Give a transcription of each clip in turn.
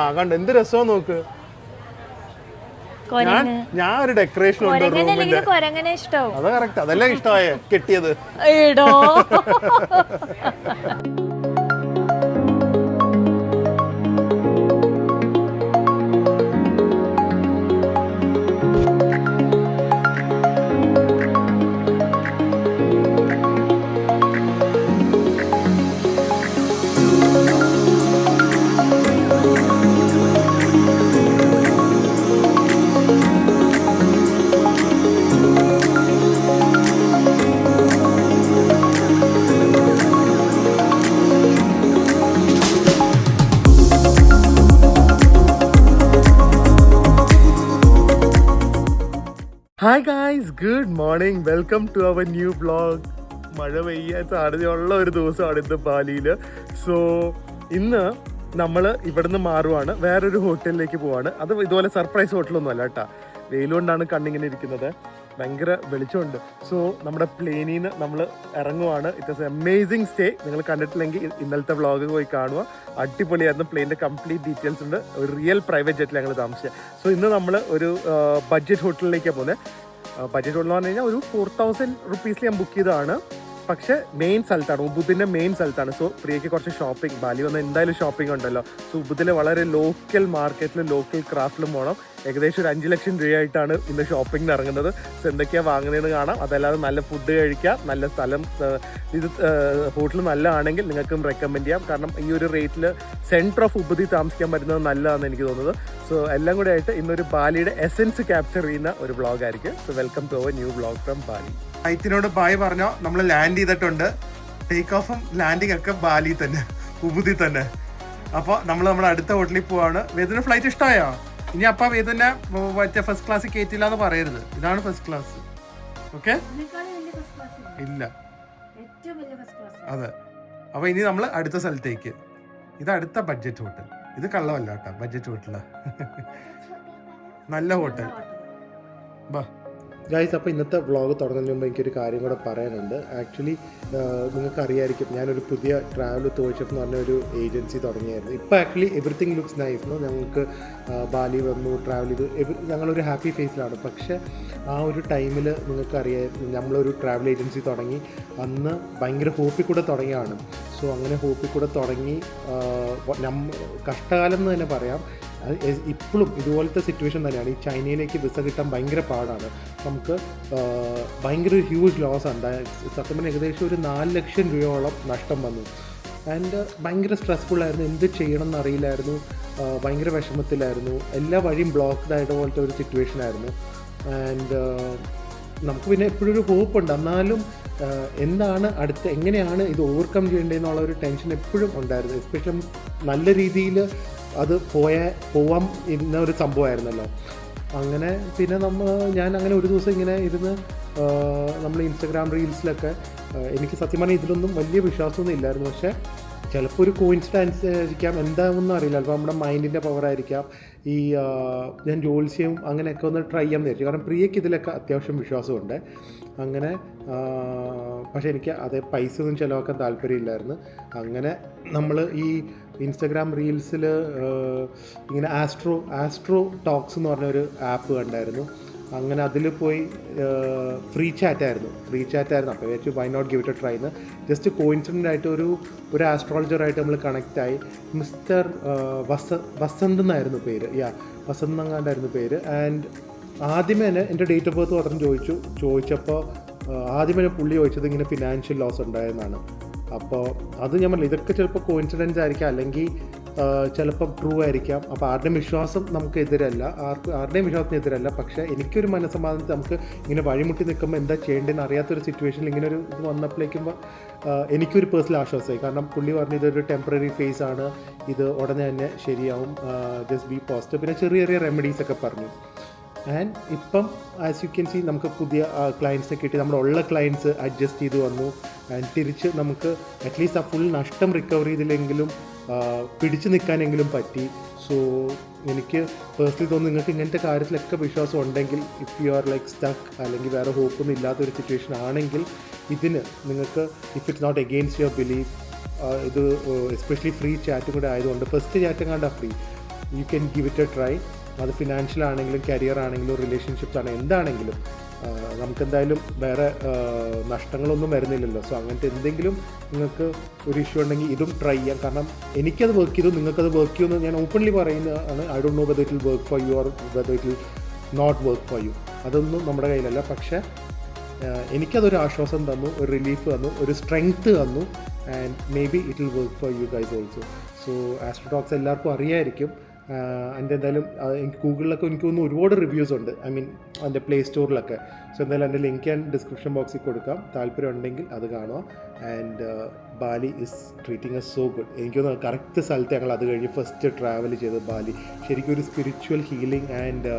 ആകണ്ട എന്ത് രസം നോക്ക്. ഞാൻ ഒരു ഡെക്കറേഷൻ ഉണ്ട് റൂമിന്റെ. അത് കറക്റ്റ്, അതല്ലേ ഇഷ്ടമായ കെട്ടിയത്. Hi guys, good morning, welcome to our new vlog. മഴ പെയ്യാൻ സാധ്യതയുള്ള ഒരു ദിവസമാണ് ഇന്ന് ബാലിയിൽ. സോ ഇന്ന് നമ്മൾ ഇവിടുന്ന് മാറുവാണ്, വേറൊരു ഹോട്ടലിലേക്ക് പോവാണ്. അത് ഇതുപോലെ സർപ്രൈസ് ഹോട്ടലൊന്നും അല്ല കേട്ടോ, വെയിലുകൊണ്ടാണ് കണ്ണിങ്ങനെ ഇരിക്കുന്നത്, ഭയങ്കര വെളിച്ചമുണ്ട്. സോ നമ്മുടെ പ്ലെയിനിൽ നിന്ന് നമ്മൾ ഇറങ്ങുവാണ്. It is amazing stay. നിങ്ങൾ കണ്ടിട്ടില്ലെങ്കിൽ ഇന്നലത്തെ വ്ളോഗ് പോയി കാണുക, അടിപൊളിയായിരുന്നു. പ്ലെയിൻ്റെ കംപ്ലീറ്റ് ഡീറ്റെയിൽസ് ഉണ്ട്. ഒരു റിയൽ പ്രൈവറ്റ് ജെറ്റിൽ ഞങ്ങൾ താമസിച്ചത്. സോ ഇന്ന് നമ്മൾ ഒരു ബഡ്ജറ്റ് ഹോട്ടലിലേക്കാണ് പോകുന്നത്. ബഡ്ജറ്റ് ഹോട്ടൽ എന്ന് പറഞ്ഞു കഴിഞ്ഞാൽ ഒരു 4000 റുപ്പീസിൽ ഞാൻ ബുക്ക് ചെയ്തതാണ്. പക്ഷേ മെയിൻ സ്ഥലത്താണ്, ഉബുദിൻ്റെ മെയിൻ സ്ഥലത്താണ്. സോ പ്രിയയ്ക്ക് കുറച്ച് ഷോപ്പിംഗ്, ബാലി വന്നാൽ എന്തായാലും ഷോപ്പിംഗ് ഉണ്ടല്ലോ. സോ ഉബുദിൽ വളരെ ലോക്കൽ മാർക്കറ്റിലും ലോക്കൽ ക്രാഫ്റ്റിലും പോകണം. ഏകദേശം ഒരു 5 ലക്ഷം രൂപയായിട്ടാണ് ഇന്ന് ഷോപ്പിങ്ങിന് ഇറങ്ങുന്നത്. സോ എന്തൊക്കെയാണ് വാങ്ങുന്നതെന്ന് കാണാം. അതല്ലാതെ നല്ല ഫുഡ് കഴിക്കാം, നല്ല സ്ഥലം, ഇത് ഹോട്ടൽ നല്ലതാണെങ്കിൽ നിങ്ങൾക്കും റെക്കമെൻഡ് ചെയ്യാം. കാരണം ഈ ഒരു റേറ്റിൽ സെൻറ്റർ ഓഫ് ഉബുദി താമസിക്കാൻ പറ്റുന്നത് നല്ലതാണെന്ന് എനിക്ക് തോന്നുന്നത്. സോ എല്ലാം കൂടെ ആയിട്ട് ഇന്നൊരു ബാലിയുടെ എസെൻസ് ക്യാപ്ചർ ചെയ്യുന്ന ഒരു വ്ളോഗ് ആയിരിക്കും. So welcome to our new vlog from Bali. ഫ്ലൈറ്റിനോട് ബായ് പറഞ്ഞോ, നമ്മൾ ലാൻഡ് ചെയ്തിട്ടുണ്ട്. ടേക്ക് ഓഫും ലാൻഡിങ് ഒക്കെ ബാലി തന്നെ, ഉബുദി തന്നെ. അപ്പോൾ നമ്മൾ നമ്മുടെ അടുത്ത ഹോട്ടലിൽ പോവാണ്. വേദന ഫ്ലൈറ്റ് ഇഷ്ടമായോ? ഇനി അപ്പം വേദന മറ്റേ ഫസ്റ്റ് ക്ലാസ് കയറ്റില്ല എന്ന് പറയരുത്. ഇതാണ് ഫസ്റ്റ് ക്ലാസ്. ഓക്കെ, ഇല്ല, അതെ. അപ്പോൾ ഇനി നമ്മൾ അടുത്ത സ്ഥലത്തേക്ക്. ഇത് അടുത്ത ബഡ്ജറ്റ് ഹോട്ടൽ. ഇത് കള്ളമല്ല കേട്ടോ, ബഡ്ജറ്റ് ഹോട്ടലാണ്. നല്ല ഹോട്ടൽ. ബാ ഗൈസ്, അപ്പോൾ ഇന്നത്തെ വ്ളോഗ് തുടങ്ങുന്നതിന് മുമ്പ് എനിക്കൊരു കാര്യം കൂടെ പറയാനുണ്ട്. ആക്ച്വലി നിങ്ങൾക്ക് അറിയായിരിക്കും, ഞാനൊരു പുതിയ ട്രാവൽ തോഴ്ചപ്പ് എന്ന് പറഞ്ഞ ഒരു ഏജൻസി തുടങ്ങിയായിരുന്നു. ഇപ്പോൾ ആക്ച്വലി എവറിത്തിങ് ലുക്സ് നൈസ്. ഞങ്ങൾക്ക് ബാലി വന്നു, ട്രാവൽ ചെയ്തു, ഞങ്ങളൊരു ഹാപ്പി ഫേസിലാണ്. പക്ഷേ ആ ഒരു ടൈമിൽ നിങ്ങൾക്കറിയാം, നമ്മളൊരു ട്രാവൽ ഏജൻസി തുടങ്ങി, അന്ന് ഭയങ്കര ഹോപ്പിൽ കൂടെ തുടങ്ങിയാണ്. സോ അങ്ങനെ ഹോപ്പിൽ കൂടെ തുടങ്ങി കഷ്ടകാലം എന്ന് തന്നെ പറയാം. ഇപ്പോഴും ഇതുപോലത്തെ സിറ്റുവേഷൻ തന്നെയാണ്. ഈ ചൈനയിലേക്ക് വിസ കിട്ടാൻ ഭയങ്കര പാടാണ്. നമുക്ക് ഭയങ്കര ഹ്യൂജ് ലോസ് ഉണ്ട്. സത്യം പറഞ്ഞാൽ ഏകദേശം ഒരു 4 ലക്ഷം രൂപയോളം നഷ്ടം വന്നു. ആൻഡ് ഭയങ്കര സ്ട്രെസ്ഫുള്ളായിരുന്നു, എന്ത് ചെയ്യണം എന്നറിയില്ലായിരുന്നു, ഭയങ്കര വിഷമത്തിലായിരുന്നു, എല്ലാ വഴിയും ബ്ലോക്ക്ഡ് ആയിട്ട് പോലത്തെ ഒരു സിറ്റുവേഷനായിരുന്നു. ആൻഡ് നമുക്ക് പിന്നെ എപ്പോഴും ഒരു ഹോപ്പ് ഉണ്ട്. എന്നാലും എന്താണ് അടുത്ത്, എങ്ങനെയാണ് ഇത് ഓവർകം ചെയ്യേണ്ടതെന്നുള്ള ഒരു ടെൻഷൻ എപ്പോഴും ഉണ്ടായിരുന്നു. എസ്പെഷ്യലി നല്ല രീതിയിൽ അത് പോവാൻ ഇരുന്ന ഒരു സംഭവമായിരുന്നല്ലോ. അങ്ങനെ പിന്നെ ഞാൻ അങ്ങനെ ഒരു ദിവസം ഇങ്ങനെ ഇരുന്ന് നമ്മൾ ഇൻസ്റ്റഗ്രാം റീൽസിലൊക്കെ, എനിക്ക് സത്യം പറഞ്ഞാൽ ഇതിലൊന്നും വലിയ വിശ്വാസമൊന്നും ഇല്ലായിരുന്നു. പക്ഷേ ചിലപ്പോൾ ഒരു കോയിൻസിഡൻസ് ആയിരിക്കാം, എന്താണെന്നൊന്നും അറിയില്ല. ചിലപ്പോൾ നമ്മുടെ മൈൻഡിൻ്റെ പവറായിരിക്കാം. ഈ ഞാൻ ജോത്സ്യം അങ്ങനെയൊക്കെ ഒന്ന് ട്രൈ ചെയ്യാൻ വിചാരിച്ചു. കാരണം പ്രിയയ്ക്ക് ഇതിലൊക്കെ അത്യാവശ്യം വിശ്വാസമുണ്ട്. അങ്ങനെ പക്ഷേ എനിക്ക് അതേ പൈസ ഒന്നും ചിലവാക്കാൻ താല്പര്യമില്ലായിരുന്നു. അങ്ങനെ നമ്മൾ ഈ ഇൻസ്റ്റഗ്രാം റീൽസിൽ ഇങ്ങനെ ആസ്ട്രോ ടോക്സ് എന്ന് പറഞ്ഞൊരു ആപ്പ് കണ്ടായിരുന്നു. അങ്ങനെ അതിൽ പോയി ഫ്രീ ചാറ്റായിരുന്നു. അപ്പോൾ വിചാരിച്ചു why not give it a try എന്ന്. ജസ്റ്റ് കോയിൻസിഡൻ്റ് ആയിട്ട് ഒരു ആസ്ട്രോളജറായിട്ട് നമ്മൾ കണക്റ്റായി. മിസ്റ്റർ വസന്ത് എന്നായിരുന്നു പേര്, വസന്ത് എന്നങ്ങാണ്ടായിരുന്നു പേര്. ആൻഡ് ആദ്യമേ തന്നെ എൻ്റെ ഡേറ്റ് ഓഫ് ബർത്ത് മാത്രം ചോദിച്ചപ്പോൾ ആദ്യമേ പുള്ളി ചോദിച്ചത് ഇങ്ങനെ ഫിനാൻഷ്യൽ ലോസ് ഉണ്ടായെന്നാണ്. അപ്പോൾ അത് ഞാൻ പറഞ്ഞില്ല, ഇതൊക്കെ ചിലപ്പോൾ കോയിൻസിഡൻസ് ആയിരിക്കാം, അല്ലെങ്കിൽ ചിലപ്പം ട്രൂ ആയിരിക്കാം. അപ്പോൾ ആരുടെയും വിശ്വാസം നമുക്ക് എതിരല്ല, ആരുടെയും വിശ്വാസത്തിന് എതിരല്ല. പക്ഷേ എനിക്കൊരു മനസ്സമാധാനത്തിൽ നമുക്ക് ഇങ്ങനെ വഴിമുട്ടി നിൽക്കുമ്പോൾ എന്താ ചെയ്യേണ്ടതെന്ന് അറിയാത്തൊരു സിറ്റുവേഷനിൽ ഇങ്ങനെ ഒരു ഇത് വന്നപ്പോഴേക്കുമ്പോൾ എനിക്കൊരു പേഴ്സണൽ ആശ്വാസമായി. കാരണം പുള്ളി പറഞ്ഞു ഇതൊരു ടെമ്പററി ഫേസ് ആണ്, ഇത് ഉടനെ തന്നെ ശരിയാവും, ജസ്റ്റ് ബി പോസിറ്റീവ്. പിന്നെ ചെറിയ ചെറിയ റെമഡീസൊക്കെ പറഞ്ഞു. ആൻഡ് ഇപ്പം ആസ് യു ക്യാൻ സി നമുക്ക് പുതിയ ക്ലയൻസിനെ കിട്ടി, നമ്മളുള്ള ക്ലയൻസ് അഡ്ജസ്റ്റ് ചെയ്ത് വന്നു. ആൻഡ് തിരിച്ച് നമുക്ക് അറ്റ്ലീസ്റ്റ് ആ ഫുൾ നഷ്ടം റിക്കവർ ചെയ്തില്ലെങ്കിലും പിടിച്ചു നിൽക്കാനെങ്കിലും പറ്റി. സോ എനിക്ക് പേഴ്സണലി തോന്നുന്നു നിങ്ങൾക്ക് ഇങ്ങനത്തെ കാര്യത്തിലൊക്കെ വിശ്വാസം ഉണ്ടെങ്കിൽ, if you are like stuck അല്ലെങ്കിൽ വേറെ ഹോപ്പൊന്നും ഇല്ലാത്തൊരു സിറ്റുവേഷൻ ആണെങ്കിൽ, ഇതിന് നിങ്ങൾക്ക് if it's not against your belief, ഇത് എസ്പെഷ്യലി ഫ്രീ ചാറ്റും കൂടെ ആയതുകൊണ്ട്, ഫസ്റ്റ് ചാറ്റും കണ്ടാ free, you can give it a try. അത് ഫിനാൻഷ്യൽ ആണെങ്കിലും കരിയർ ആണെങ്കിലും റിലേഷൻഷിപ്സ് ആണെങ്കിലും എന്താണെങ്കിലും നമുക്കെന്തായാലും വേറെ നഷ്ടങ്ങളൊന്നും വരുന്നില്ലല്ലോ. സോ അങ്ങനത്തെ എന്തെങ്കിലും നിങ്ങൾക്ക് ഒരു ഇഷ്യൂ ഉണ്ടെങ്കിൽ ഇതും ട്രൈ ചെയ്യാം. കാരണം എനിക്കത് വർക്ക് ചെയ്തു, നിങ്ങൾക്കത് വർക്ക് ചെയ്യുമെന്ന് ഞാൻ ഓപ്പൺലി പറയുന്നതാണ്. I don't know whether it will work for you or whether it will not work for you. അതൊന്നും നമ്മുടെ കയ്യിലല്ല. പക്ഷേ എനിക്കതൊരു ആശ്വാസം തന്നു, ഒരു റിലീഫ് തന്നു, ഒരു സ്ട്രെങ്ത് തന്നു. And maybe it will work for you guys also. So Astrotalks എല്ലാവർക്കും അറിയായിരിക്കും. അതിൻ്റെ എന്തായാലും എനിക്ക് ഗൂഗിളിലൊക്കെ എനിക്ക് തോന്നുന്നു ഒരുപാട് റിവ്യൂസ് ഉണ്ട്. ഐ മീൻ അതിൻ്റെ പ്ലേ സ്റ്റോറിലൊക്കെ. സോ എന്തായാലും എൻ്റെ ലിങ്ക് ഞാൻ ഡിസ്ക്രിപ്ഷൻ ബോക്സിൽ കൊടുക്കാം, താല്പര്യം ഉണ്ടെങ്കിൽ അത് കാണുക. And Bali is treating S so good. എനിക്കൊന്ന് കറക്റ്റ് സ്ഥലത്ത് ഞങ്ങൾ അത് കഴിഞ്ഞ് ഫസ്റ്റ് ട്രാവൽ ചെയ്തത് ബാലി. ശരിക്കും ഒരു സ്പിരിച്വൽ ഹീലിംഗ് ആൻഡ്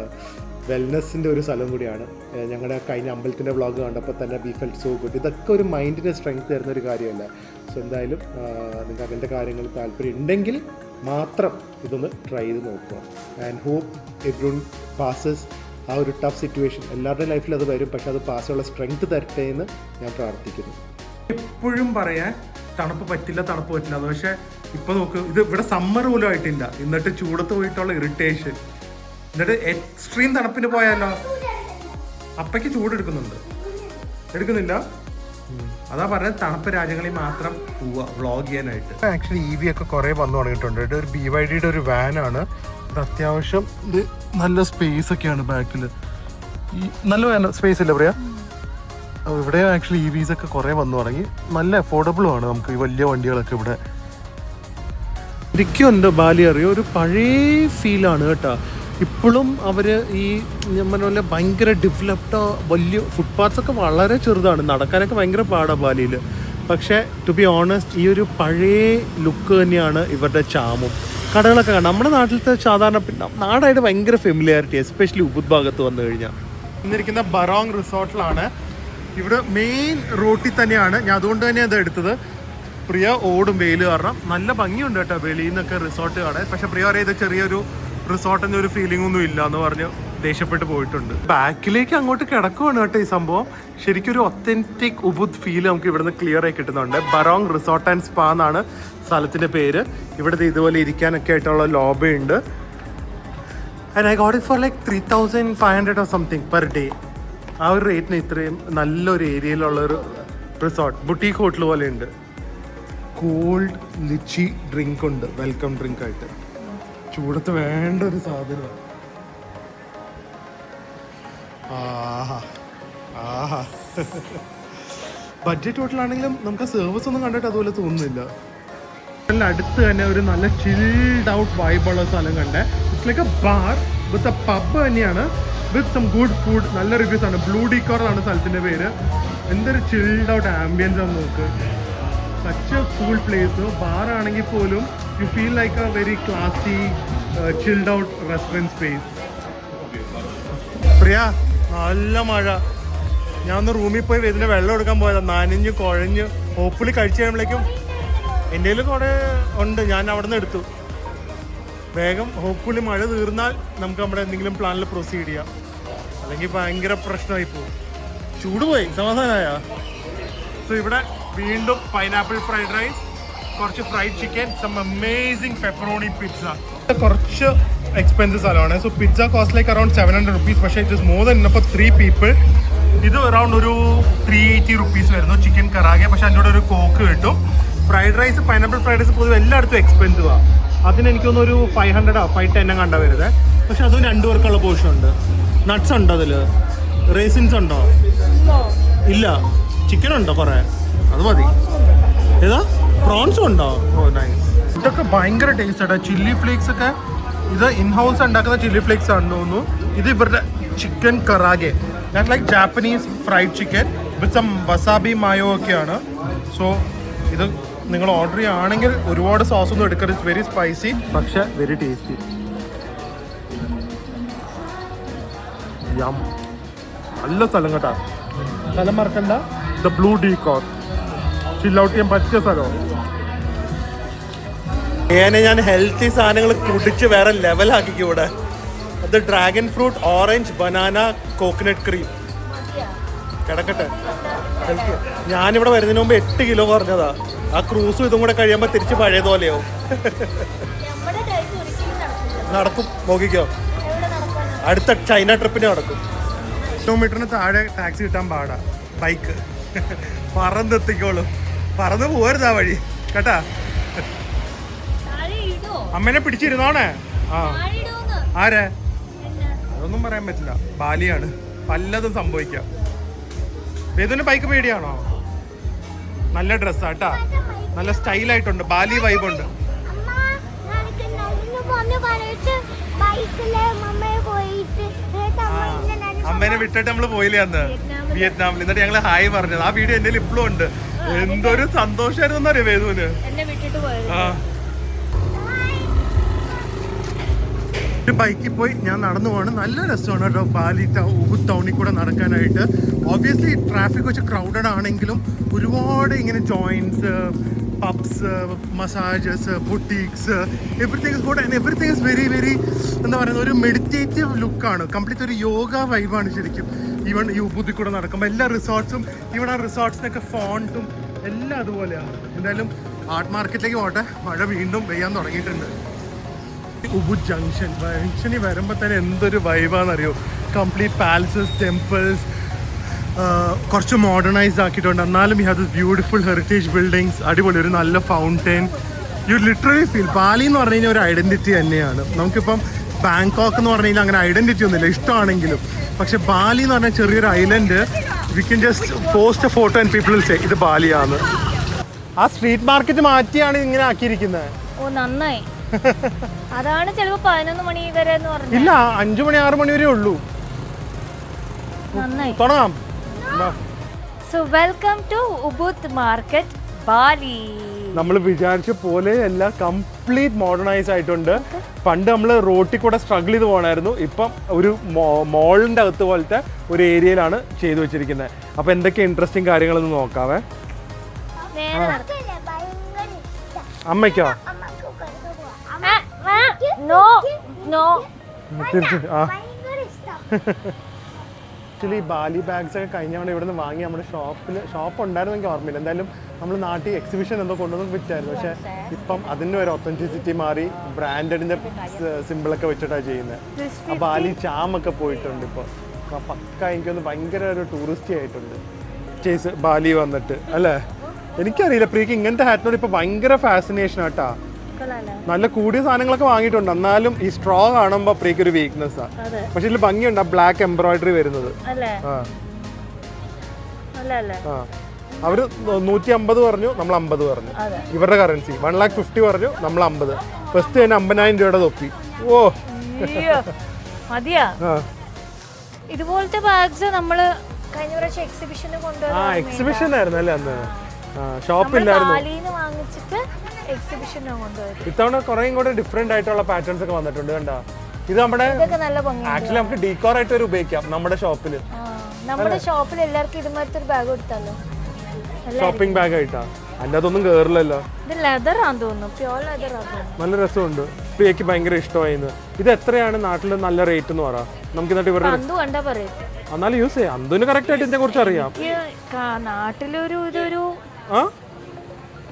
വെൽനെസ്സിൻ്റെ ഒരു സ്ഥലം കൂടിയാണ്. ഞങ്ങളുടെ കഴിഞ്ഞ അമ്പലത്തിൻ്റെ വ്ളോഗ് കണ്ടപ്പോൾ തന്നെ വി ഫെൽറ്റ് സോ ഗുഡ്. ഇതൊക്കെ ഒരു മൈൻഡിന് സ്ട്രെങ്ത് തരുന്ന ഒരു കാര്യമല്ല. സോ എന്തായാലും നിങ്ങൾക്ക് അങ്ങനത്തെ കാര്യങ്ങൾ താല്പര്യം ഉണ്ടെങ്കിൽ മാത്രം ഇതൊന്ന് ട്രൈ ചെയ്ത് നോക്കുക. ആൻഡ് ഹോപ്പ് എവ്രിവൺ പാസസ് ആ ഒരു ടഫ് സിറ്റുവേഷൻ. എല്ലാവരുടെ ലൈഫിൽ അത് വരും, പക്ഷെ അത് പാസ്സുള്ള സ്ട്രെങ്ത് തരട്ടെ എന്ന് ഞാൻ പ്രാർത്ഥിക്കുന്നു. എപ്പോഴും പറയാൻ തണുപ്പ് പറ്റില്ല അത്, പക്ഷേ ഇപ്പോൾ നോക്ക്, ഇത് ഇവിടെ സമ്മർ പോലും ആയിട്ടില്ല, എന്നിട്ട് ചൂടത്ത് പോയിട്ടുള്ള ഇറിറ്റേഷൻ. എന്നിട്ട് എക്സ്ട്രീം തണുപ്പിന് പോയാലോ അപ്പയ്ക്ക് ചൂട് എടുക്കുന്നില്ല. അതാ പറഞ്ഞത്, തണുപ്പ് രാജ്യങ്ങളിൽ മാത്രം പോവുക വ്ളോഗ് ചെയ്യാനായിട്ട്. ആക്ച്വലി EV ഒക്കെ കുറേ വന്നു തുടങ്ങിയിട്ടുണ്ട്. ഇത് ഒരു BYDയുടെ ഒരു വാനാണ്. ഇത് അത്യാവശ്യം ഇത് നല്ല സ്പേസ് ഒക്കെയാണ് ബാക്കിൽ. നല്ല സ്പേസ് ഇല്ല പറയാ. ഇവിടെ ആക്ച്വലി EVs ഒക്കെ കുറേ വന്നു തുടങ്ങി. നല്ല അഫോർഡബിളും ആണ് നമുക്ക് ഈ വലിയ വണ്ടികളൊക്കെ ഇവിടെ. ശരിക്കുണ്ട് ബാലി അറിയോ, ഒരു പഴയ ഫീലാണ് കേട്ടോ. ഇപ്പോഴും അവർ ഈ പോലെ ഭയങ്കര ഡെവലപ്ഡ് വലിയ ഫുട്പാത്ത്സൊക്കെ വളരെ ചെറുതാണ്, നടക്കാനൊക്കെ ഭയങ്കര പാടാണ് ബാലിയിൽ. പക്ഷേ ടു ബി ഓണസ്റ്റ് ഈ ഒരു പഴയ ലുക്ക് തന്നെയാണ് ഇവരുടെ ചാമും. കടകളൊക്കെ കാണാം. നമ്മുടെ നാട്ടിലത്തെ സാധാരണ നാടായിട്ട് ഭയങ്കര ഫെമിലിയാരിറ്റി, എസ്പെഷ്യലി ഉബുദ് ഭാഗത്ത് വന്നു കഴിഞ്ഞാൽ. ഇന്നിരിക്കുന്ന ബറോങ് റിസോർട്ടിലാണ്. ഇവിടെ മെയിൻ റോട്ടിൽ തന്നെയാണ്. ഞാൻ അതുകൊണ്ട് തന്നെയാണ് ഇത് എടുത്തത്. പ്രിയ ഓടും വെയിൽ കാരണം. നല്ല ഭംഗിയുണ്ട് കേട്ടോ വെളിയിൽ നിന്നൊക്കെ റിസോർട്ട് കാണാൻ. പക്ഷെ പ്രിയ പറയുന്നത് ചെറിയൊരു റിസോർട്ടിൻ്റെ ഒരു ഫീലിംഗ് ഒന്നും ഇല്ല എന്ന് പറഞ്ഞ് ദേഷ്യപ്പെട്ട് പോയിട്ടുണ്ട്. ബാക്കിലേക്ക് അങ്ങോട്ട് കിടക്കുവാണ് കേട്ടോ ഈ സംഭവം. ശരിക്കും ഒരു ഒത്തൻറ്റിക് ഉബുദ് ഫീൽ നമുക്ക് ഇവിടുന്ന് ക്ലിയർ ആയി കിട്ടുന്നുണ്ട്. ബറോങ് റിസോർട്ട് ആൻഡ് സ്പാ എന്നാണ് സ്ഥലത്തിൻ്റെ പേര്. ഇവിടുത്തെ ഇതുപോലെ ഇരിക്കാനൊക്കെ ആയിട്ടുള്ള ലോബി ഉണ്ട്. And I got it for like 3500 or something per day. ആ ഒരു റേറ്റിന് ഇത്രയും നല്ലൊരു ഏരിയയിലുള്ളൊരു റിസോർട്ട്, ബുട്ടീക്ക് ഹോട്ടൽ പോലെ ഉണ്ട്. കോൾഡ് ലിച്ചി ഡ്രിങ്ക് ഉണ്ട്, വെൽക്കം ഡ്രിങ്ക് ആയിട്ട്. ചൂടത്ത് വേണ്ട ഒരു സാധനം. ബഡ്ജറ്റ് ഹോട്ടലാണെങ്കിലും നമുക്ക് സർവീസ് ഒന്നും കണ്ടിട്ട് അതുപോലെ തോന്നുന്നില്ല. അടുത്ത് തന്നെ ഒരു നല്ല ചിൽഡ് ഔട്ട് വൈബുള്ള സ്ഥലം കണ്ടേ. It's like a bar with a pub തന്നെയാണ്, വിത്ത് സം ഗുഡ് ഫുഡ്. നല്ല റിവ്യൂസ് ആണ്. ബ്ലൂ ഡീക്കോർ ആണ് സ്ഥലത്തിൻ്റെ പേര്. എന്തൊരു ചിൽഡ് ഔട്ട് ആംബിയൻസ് ആണ് നോക്ക്. Such a cool place. Bar ആണെങ്കിൽ പോലും you feel like a very classy chilled out restaurant space. Priya, നല്ല മഴ. ഞാൻ ഒന്ന് റൂമിൽ പോയി ഇതിന് വെള്ളം എടുക്കാൻ പോയതാണ്. നനഞ്ഞ് കുഴഞ്ഞ് ഹോപ്പ്ഫുള്ളി കഴിച്ചു കഴിയുമ്പോഴേക്കും എൻ്റെ കയ്യിൽ കുറേ ഉണ്ട്, ഞാൻ അവിടെ നിന്ന് എടുത്തു. വേഗം ഹോപ്പ്ഫുള്ളി മഴ തീർന്നാൽ നമുക്ക് നമ്മുടെ എന്തെങ്കിലും പ്ലാനിൽ പ്രൊസീഡ് ചെയ്യാം. അല്ലെങ്കിൽ ഭയങ്കര പ്രശ്നമായി പോകും. ചൂട് പോയി, സമാധാനമായ. സോ ഇവിടെ വീണ്ടും പൈനാപ്പിൾ ഫ്രൈഡ് റൈസ്, കുറച്ച് fried chicken, some amazing pepperoni pizza. കുറച്ച് എക്സ്പെൻസീവ് സ്ഥലമാണ്. So pizza cost like around 700 rupees. പക്ഷേ it is more than enough 3 people. ഇത് അറൌണ്ട് ഒരു 380 rupees വരുന്നു ചിക്കൻ കറാഗെ. പക്ഷെ അതിൻ്റെ കൂടെ ഒരു കോക്ക് കിട്ടും. Fried rice, pineapple fried rice പൊതുവെ എല്ലായിടത്തും എക്സ്പെൻസീവാണ്. അതിന് എനിക്കൊന്നൊരു 500 510 കണ്ട വരുന്നത്. പക്ഷെ അതും 2 പേർക്കുള്ള പോർഷൻ ഉണ്ട്. നട്ട്സ് ഉണ്ടോ അതിൽ? റേസിൻസ് ഉണ്ടോ? ഇല്ല. ചിക്കൻ ഉണ്ടോ കുറേ? അത് മതി. ഏതാ? പ്രോൺസും ഉണ്ടോ? ഓ നൈസ്. ഇതൊക്കെ ഭയങ്കര ടേസ്റ്റ് ആട്ടോ. ചില്ലി ഫ്ലേക്സ് ഒക്കെ ഇത് ഇൻഹൗസ് ഉണ്ടാക്കുന്ന ചില്ലി ഫ്ലേക്സ് ആണെന്ന് തോന്നുന്നു. ഇത് ഇവരുടെ chicken karaage, that like Japanese fried chicken with some wasabi mayo ഒക്കെയാണ്. സോ ഇത് നിങ്ങൾ ഓർഡർ ചെയ്യുകയാണെങ്കിൽ ഒരുപാട് സോസ് ഒന്നും എടുക്കരുത്. ഇറ്റ്സ് വെരി സ്പൈസി പക്ഷെ വെരി ടേസ്റ്റി. യം. നല്ല സ്ഥലം കേട്ടോ. സ്ഥലം മറക്കണ്ട. ദ ബ്ലൂ ഡീക്കോർ ചിൽ ഔട്ട് ചെയ്യാൻ പറ്റിയ സ്ഥലം. ഞാൻ ഹെൽത്തി സാധനങ്ങൾ കുടിച്ച് വേറെ ലെവലാക്കിക്കും ഇവിടെ. അത് dragon fruit, orange, banana, coconut cream. കിടക്കട്ടെ. ഹെൽത്തി. ഞാനിവിടെ വരുന്നതിന് മുമ്പ് 8 കിലോ കുറഞ്ഞതാ. ആ ക്രൂസും ഇതും കൂടെ കഴിയുമ്പോൾ തിരിച്ച് പഴയതുപോലെയാവും. നടക്കും, നോക്കിക്കോ. അടുത്ത ചൈന ട്രിപ്പിന് നടക്കും. കിലോമീറ്ററിന് താഴെ ടാക്സി കിട്ടാൻ പാടാ. ബൈക്ക് പറന്നെത്തിക്കോളും. പറന്ന് പോരുതാ വഴി കേട്ടാ. അമ്മേനെ പിടിച്ചിരുന്നോണേ. ആ ആരെ അതൊന്നും പറയാൻ പറ്റില്ല. ബാലിയാണ്, പലതും സംഭവിക്കാം. വേദുവിന് ബൈക്ക് പേടിയാണോ? നല്ല ഡ്രസ്സാട്ടാ, നല്ല സ്റ്റൈലായിട്ടുണ്ട്, ബാലി വൈബുണ്ട്. അമ്മേനെ വിട്ടിട്ട് നമ്മള് പോയില്ലേ അന്ന് വിയറ്റ്നാമിൽ. എന്നിട്ട് ഞങ്ങള് ഹായ് പറഞ്ഞത്. ആ വീഡിയോ എന്റെ ഇപ്പോഴും ഉണ്ട്. എന്തൊരു സന്തോഷമായിരുന്നു അറിയോ വേദുവിന്. ബൈക്കിൽ പോയി ഞാൻ നടന്നു പോകണം. നല്ല രസമാണ് കേട്ടോ ബാലി ഉബുദ് ടൗണിൽ കൂടെ നടക്കാനായിട്ട്. ഓബ്വിയസ്ലി ട്രാഫിക് വെച്ച് ക്രൗഡഡ് ആണെങ്കിലും ഒരുപാട് ഇങ്ങനെ joints, puffs, massages, ബുട്ടീക്സ്, everything is good and everything is very very എന്താ പറയുന്നത്, ഒരു മെഡിറ്റേറ്റീവ് ലുക്കാണ്. കംപ്ലീറ്റ് ഒരു യോഗ വൈബാണ് ശരിക്കും. ഈവൺ ഈ ഉബുദിൽ കൂടെ നടക്കുമ്പോൾ എല്ലാ റിസോർട്ട്സും, ഈവൺ ആ റിസോർട്ട്സിനൊക്കെ ഫോണ്ടും എല്ലാം അതുപോലെയാണ്. എന്തായാലും ആർട്ട് മാർക്കറ്റിലേക്ക് പോട്ടെ. മഴ വീണ്ടും പെയ്യാൻ തുടങ്ങിയിട്ടുണ്ട്. ഉബുദ് ജംഗ്ഷനിൽ വരുമ്പോൾ തന്നെ എന്തൊരു വൈബാണെന്നറിയോ. കംപ്ലീറ്റ് പാലസസ്, ടെമ്പിൾസ്, കുറച്ച് മോഡേണൈസ്ഡ് ആക്കിയിട്ടുണ്ട്. എന്നാലും you have this beautiful heritage buildings. അടിപൊളി ഒരു നല്ല fountain. You literally feel Bali എന്ന് പറഞ്ഞു കഴിഞ്ഞാൽ ഒരു ഐഡൻറ്റിറ്റി തന്നെയാണ്. നമുക്കിപ്പം ബാങ്കോക്ക് എന്ന് പറഞ്ഞു കഴിഞ്ഞാൽ അങ്ങനെ ഐഡൻറ്റിറ്റി ഒന്നുമില്ല, ഇഷ്ടമാണെങ്കിലും. പക്ഷെ ബാലി എന്ന് പറഞ്ഞാൽ ചെറിയൊരു island. We can just post A photo and people will say ഇത് ബാലിയാണ്. ആ സ്ട്രീറ്റ് മാർക്കറ്റ് മാറ്റിയാണ് ഇങ്ങനെ ആക്കിയിരിക്കുന്നത്. ഓ നന്നായി. അതാണ് ചിലപ്പോ 11 മണി വരെ പറഞ്ഞു. ഇല്ല, 5 മണി 6 മണി വരെ ഉള്ളൂ. നന്നായി, തുടങ്ങാം. So welcome to Ubud market Bali. നമ്മൾ വിചാരിച്ച പോലെ എല്ലാം കംപ്ലീറ്റ് മോഡേണൈസ് ആയിട്ടുണ്ട്. പണ്ട് നമ്മൾ റോട്ടിൽ കൂടെ സ്ട്രഗിൾ ചെയ്ത് പോകണമായിരുന്നു. ഇപ്പം ഒരു മോളിൻ്റെ അകത്ത് പോലത്തെ ഒരു ഏരിയയിലാണ് ചെയ്തു വെച്ചിരിക്കുന്നത്. അപ്പോൾ എന്തൊക്കെ ഇൻട്രസ്റ്റിംഗ് കാര്യങ്ങളൊന്ന് നോക്കാവേ. അമ്മയ്ക്കോ? ആക്ച്വലി ബാലി ബാഗ്സ് ഒക്കെ കഴിഞ്ഞ തവണ ഇവിടെ നിന്ന് വാങ്ങി നമ്മുടെ ഷോപ്പ് ഉണ്ടായിരുന്നെങ്കിൽ ഓർമ്മയില്ല. എന്തായാലും നമ്മൾ നാട്ടിൽ എക്സിബിഷൻ എന്തോ കൊണ്ടുവന്ന് വിറ്റായിരുന്നു. പക്ഷേ ഇപ്പം അതിൻ്റെ ഒരു ഒത്തൻറ്റിസിറ്റി മാറി ബ്രാൻഡഡിൻ്റെ സിമ്പിളൊക്കെ വെച്ചിട്ടാണ് ചെയ്യുന്നത്. ആ ബാലി ചാമൊക്കെ പോയിട്ടുണ്ട് ഇപ്പോൾ. പക്ക എനിക്കൊന്ന് ഭയങ്കര ഒരു ടൂറിസ്റ്റ് ആയിട്ടുണ്ട് ചേസ് ബാലി വന്നിട്ട് അല്ലേ. എനിക്കറിയില്ല, പ്രീക്ക് ഇങ്ങനത്തെ ഹാറ്റിനോട് ഇപ്പോൾ ഭയങ്കര ഫാസിനേഷൻ ആട്ടാ. നല്ല കൂടിയ സാധനങ്ങളൊക്കെ വാങ്ങിയിട്ടുണ്ട്. എന്നാലും ഈ സ്ട്രോ കാണുമ്പോൾ പ്രീക്ക് ഒരു വീക്ക്നെസ്സാണ്. പക്ഷെ ഇതിൽ ഭംഗിയുണ്ട് ആ ബ്ലാക്ക് എംബ്രോയിഡറി വരുന്നത്. അവര് 150 പറഞ്ഞു, നമ്മൾ 50 പറഞ്ഞു. ഇവരുടെ കറൻസി 1,50,000 പറഞ്ഞു, നമ്മൾ 50. ഫസ്റ്റ് തന്നെ 50,000 രൂപയുടെ തൊപ്പി. ഓ മതിയാ. ഇതുപോലത്തെ ബാഗ്സ് നമ്മള് കഴിഞ്ഞ പ്രാവശ്യം എക്സിബിഷന് കൊണ്ടുവന്നു. എക്സിബിഷൻ ആയിരുന്നു അല്ലേ അന്ന്, ഷോപ്പില്ലായിരുന്നു. ഇത്തവണ കുറേ കൂടെ ഡിഫറെന്റ് ആയിട്ടുള്ള പാറ്റേൺസ് ഒക്കെ വന്നിട്ടുണ്ട്. കണ്ടാ, ഇത് നമ്മുടെ ആക്ച്വലി നമുക്ക് ഡീകോർ ആയിട്ട് ഒരു ഉപയോഗിക്കാം നമ്മുടെ ഷോപ്പിൽ. നമ്മുടെ ഷോപ്പിൽ എല്ലാവർക്കും ഇതുമാതിരത്തെ ഒരു ബാഗ് കൊടുത്താലോ, ഷോപ്പിംഗ് ബാഗ് ആയിട്ടാ. അല്ലാതൊന്നും കേറില്ലല്ലോ. ഇത് ലെതർ ആണെന്ന് തോന്നുന്നു, പ്യോർ ലെതർ ആണ്. നല്ല രസമുണ്ട്. പ്രിയക്ക് ഭയങ്കര ഇഷ്ടമായിരുന്നു. ഇത് എത്രയാണ് നാട്ടിൽ നല്ല റേറ്റ് എന്ന് പറ നമുക്ക്. എന്നിട്ട് ഇവരുടെ എന്നാലും യൂസ് ചെയ്യാം. അന്തുവിന് കറക്റ്റ് ആയിട്ട് ഇതിനെ കുറിച്ച് അറിയാം. നാട്ടിലൊരു ഇതൊരു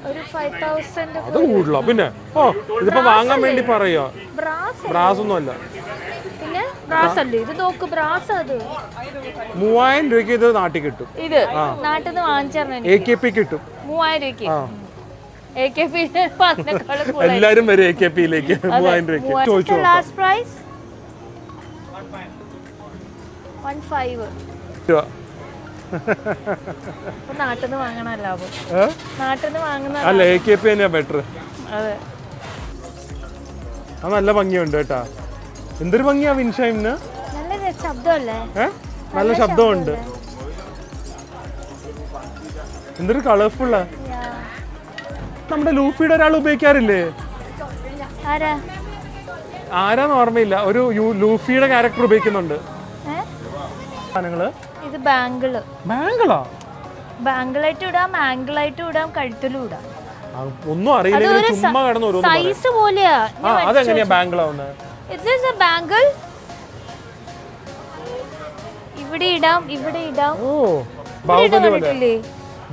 ഒരു 5,000 അത് കൂടുതലോ പിന്നെ. ഓ ഇതിപ്പോ വാങ്ങാൻ വേണ്ടി പറയോ? ബ്രാസ് ഒന്നും അല്ല. പിന്നെ ബ്രാസ് അല്ലേ ഇത്, നോക്ക് ബ്രാസ്. അത് 3,000 രൂപയ്ക്ക് ഇത് നാട്ടിൽ കിട്ടും. ഇത് നാട്ടിൽ നിന്ന് വാങ്ങിച്ചാൽ AKP കിട്ടും 3,000 രൂപയ്ക്ക്. AKP എല്ലാരും വരും AKPയിലേക്ക്. 3,000 രൂപയ്ക്ക് ചോദിച്ചു. Last price 1,500. നാട്ടിൽ നിന്ന് വാങ്ങണ ലാഭം. നാട്ടിൽ നിന്ന് വാങ്ങുന്ന അല്ല, AKP തന്നെയാ ബെറ്റർ. അതെ, അത് നല്ല ഭംഗിയുണ്ട് കേട്ടാ. എന്തൊരു ഭംഗിയാ വിൻഷൈമിന്. നല്ല ശബ്ദമല്ലേ? നല്ല ശബ്ദമുണ്ട്. എന്തൊരു കളർഫുള്ളാ. നമ്മുടെ ലൂഫിയുടെ ഒരാൾ ഉപയോഗിക്കാറില്ലേ? ആരാന്ന് ഓർമ്മയില്ല. ഒരു ലൂഫിയുടെ ക്യാരക്ടർ ഉപയോഗിക്കുന്നുണ്ട്. ഇത് ബാംഗിള്. ബാംഗിളാ? ബാംഗിളായിട്ട് ഇടാം, ആംഗിളായിട്ട് ഇടാം, കഴുത്തിലും ഇടാം. ഒന്നും അറിയില്ല, ചുമ്മാ കിടന്ന് ഓരോന്ന് പറയും. സൈസ് പോലെയാ. അതെങ്ങനെയാ ബാംഗിളാവുന്നത്? This is a bangle. ഇവിടെ ഇടാം, ഇവിടെ ഇടാം. ഓ ബാഹുബലി പോലെ.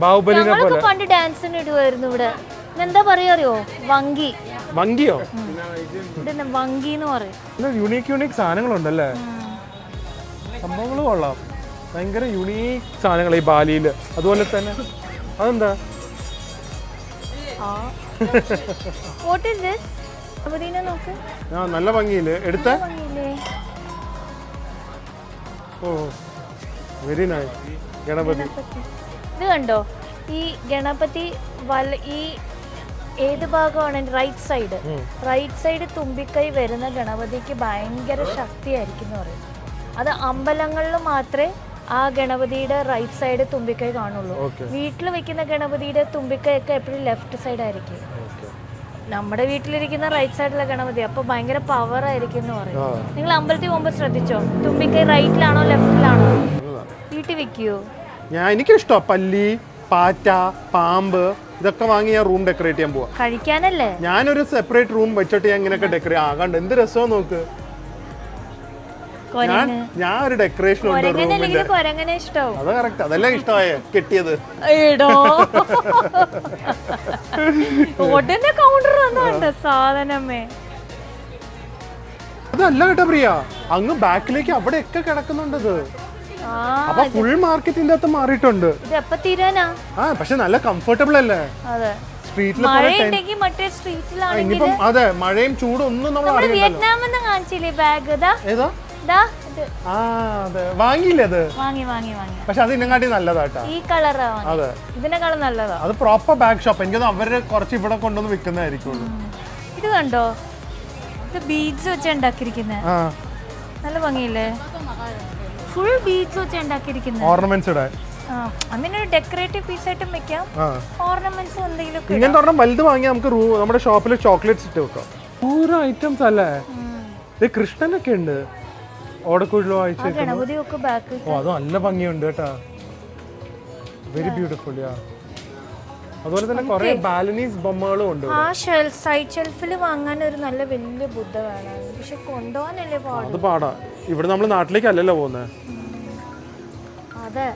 ബാഹുബലിനെ പോലെ പണ്ട് ഡാൻസിന് ഇടുവായിരുന്നു ഇവിടെ. എന്താ പറയാ അറിയോ? വങ്കി. വങ്കിയോ? ഇതെന്താ വങ്കി എന്ന് പറയും. യുണീക്ക് സാധനങ്ങളുണ്ടല്ലേ, സംഭവങ്ങൾ കൊള്ളാം. ഭയങ്കര യുണീക്ക് സാധനങ്ങൾ ഈ ബാലിയിൽ. അതുപോലെ തന്നെ അതെന്താ നോക്ക്, നല്ല ഭംഗിയില് എടുത്ത. ഓ വെരി നൈസ്. ഗണപതി ഇത് കണ്ടോ, ഈ ഗണപതി ഈ ഏത് ഭാഗമാണ്? റൈറ്റ് സൈഡ് തുമ്പിക്കൈ വരുന്ന ഗണപതിക്ക് ഭയങ്കര ശക്തിയായിരിക്കും എന്ന് പറയും. അത് അമ്പലങ്ങളിൽ മാത്രമേ ആ ഗണപതിയുടെ റൈറ്റ് സൈഡ് തുമ്പിക്കൈ കാണുള്ളൂ. വീട്ടിൽ വെക്കുന്ന ഗണപതിയുടെ തുമ്പിക്കൈ ഒക്കെ എപ്പോഴും ലെഫ്റ്റ് സൈഡ് ആയിരിക്കും. നമ്മുടെ വീട്ടിലിരിക്കുന്ന റൈറ്റ് സൈഡിലെ ഗണപതി അപ്പൊ ഭയങ്കര പവർ ആയിരിക്കും എന്ന് പറയും. നിങ്ങൾ അമ്പലത്തിൽ പോകുമ്പോൾ ശ്രദ്ധിച്ചോ, തുമ്പിക്കൈ റൈറ്റിലാണോ ലെഫ്റ്റിലാണോ? വീട്ടിൽ വെക്കുവോ? എനിക്കിഷ്ടം പല്ലി, പാറ്റ, പാമ്പ് ഇതൊക്കെ വാങ്ങി ഞാൻ റൂം ഡെക്കറേറ്റ് ചെയ്യാൻ പോവാ. കഴിക്കാനല്ലേ? ഞാനൊരു സെപ്പറേറ്റ് റൂം വെച്ചിട്ട് ഞാൻ ഇങ്ങനെയൊക്കെ ഡെക്കറേറ്റ് ആകാണ്ട് എന്ത് രസമാണ് നോക്ക്. ഞാൻ ഒരു ഡെക്കറേഷൻ ഉണ്ട് റൂമിന്റെ. അത് കറക്റ്റ്, അതല്ലേ ഇഷ്ടമായ കെട്ടിയത്. സാധനമേ അതല്ല കേട്ടോ പ്രിയ, അങ്ങ് ബാക്കിലേക്ക് അവിടെയൊക്കെ കിടക്കുന്നുണ്ടത്. അപ്പൊ ഫുൾ മാർക്കറ്റിന്റെ അകത്ത് മാറിയിട്ടുണ്ട്. പക്ഷെ നല്ല കംഫർട്ടബിൾ അല്ലേ സ്ട്രീറ്റിൽ. അതെ, മഴയും ചൂടും ഒന്നും നമ്മൾ വാങ്ങിയില്ലേ അത്? പക്ഷെ അത് ഇതിനെക്കാട്ടി നല്ലതാട്ടാ. അതെ, ഇതിനെക്കാളും നല്ലതാ. അത് പ്രോപ്പർ ബാഗ് ഷോപ്പ്. എനിക്കത് അവര് കുറച്ച് ഇവിടെ കൊണ്ടുവന്ന് വിൽക്കുന്നതായിരിക്കും. ഇത് കണ്ടോ, ഇത് ബീഡ്സ് വെച്ച് ഉണ്ടാക്കിയിരിക്കുന്നത്. നല്ല ഭംഗിയില്ലേ? ഫുൾ ബീഡ്സ് വെച്ച് ഉണ്ടാക്കിയിരിക്കുന്നത്. ഓർണമെന്റ്സ് ഇടാൻ അങ്ങനെ ഒരു ഡെക്കറേറ്റീവ് പീസ് ആയിട്ടും വെക്കാം. ഓർണമെന്റ്സ് എന്തെങ്കിലും ഇങ്ങനത്തെ ഒരെണ്ണം വലുത് വാങ്ങി നമുക്ക് നമ്മുടെ ഷോപ്പിൽ ചോക്ലേറ്റ്സ് ഇട്ട് വെക്കാം. പൂര ഐറ്റംസ് അല്ലേ. കൃഷ്ണനൊക്കെ ഉണ്ട്. ഓടക്കുഴലോ അയച്ചു. അത് നല്ല ഭംഗിയുണ്ട് കേട്ടാ, വെരി ബ്യൂട്ടിഫുൾ. അതുപോലെ തന്നെ കുറെ ബാലനീസ് ബൊമ്മകളും ഉണ്ട്. ആ സൈഡ് ഷെൽഫിൽ വാങ്ങാൻ ഒരു നല്ല വലിയ ബുദ്ധ വേണം, പക്ഷെ കൊണ്ടുപോകാനല്ലേ പാട്. അത് പാടാ. ഇവിടെ നമ്മൾ നാട്ടിലേക്ക് അല്ലല്ലോ പോകുന്നത്. അതെ,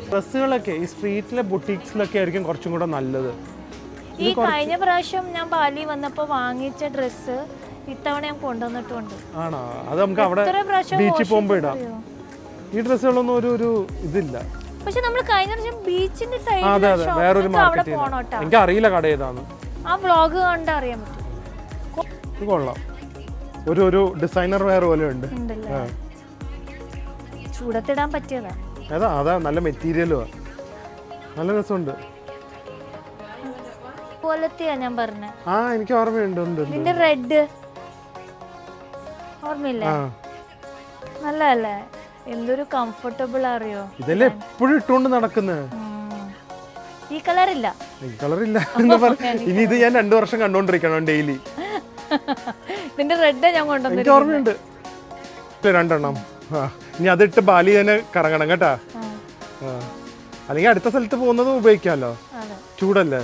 ഡ്രസ്സുകളൊക്കെ ഈ സ്ട്രീറ്റിലെ ബുട്ടീക്സിലൊക്കെ ആയിരിക്കും കുറച്ചും കൂടെ നല്ലത്. ഈ കഴിഞ്ഞ പ്രാവശ്യം ഞാൻ ബാലി വന്നപ്പോ വാങ്ങിച്ച ഡ്രസ്സ് ഇത്തവണ ഞാൻ കൊണ്ടുവന്നിട്ടുണ്ട്. ആണോ? അത് നമുക്ക് അവിടെ ബീച്ചിൽ പോകുമ്പോ ഇടാം. ഈ ഡ്രസ്സുകളൊന്നും ഒരു ഇതില്ല. പക്ഷെ നമ്മൾ കഴിഞ്ഞ പ്രാവശ്യം ബീച്ചിന്റെ അതെ അതെ, വേറൊരു മാർക്കറ്റ്. എനിക്ക് അറിയില്ല കട ഏതാന്ന്. ആ വ്ളോഗ് കണ്ട് അറിയാൻ പറ്റും. ഇത് കൊള്ളാം. ഒരു ഡിസൈനർ വെയർ പോലെ ഉണ്ട്. ചൂടത്തിടാൻ പറ്റിയതാ. അതാ നല്ല മെറ്റീരിയലും നല്ല രസമുണ്ട്. പോലത്തെയാ ഞാൻ പറഞ്ഞേ. എനിക്ക് ഓർമ്മയുണ്ട്. ഇതിന്റെ റെഡ് ഓർമ്മയില്ലേ? നല്ലല്ലേ? എന്തൊരു കംഫർട്ടബിൾ അറിയോ. ഇതല്ലേ എപ്പോഴും ഇട്ടുകൊണ്ട് നടക്കുന്നത്. ഈ കളറില്ല. ഇനി ഇത് ഞാൻ 2 വർഷം കണ്ടോണ്ടിരിക്കണം ഡെയിലി. ഇതിന്റെ റെഡ് ഞാൻ കൊണ്ടുവന്നു. എനിക്ക് ഓർമ്മയുണ്ട് 2 ഇനി അതിട്ട് ബാലി തന്നെ കറങ്ങണം കേട്ടാ. അല്ലെങ്കിൽ അടുത്ത സ്ഥലത്ത് പോകുന്നത് ഉപയോഗിക്കാമല്ലോ, ചൂടല്ലേ.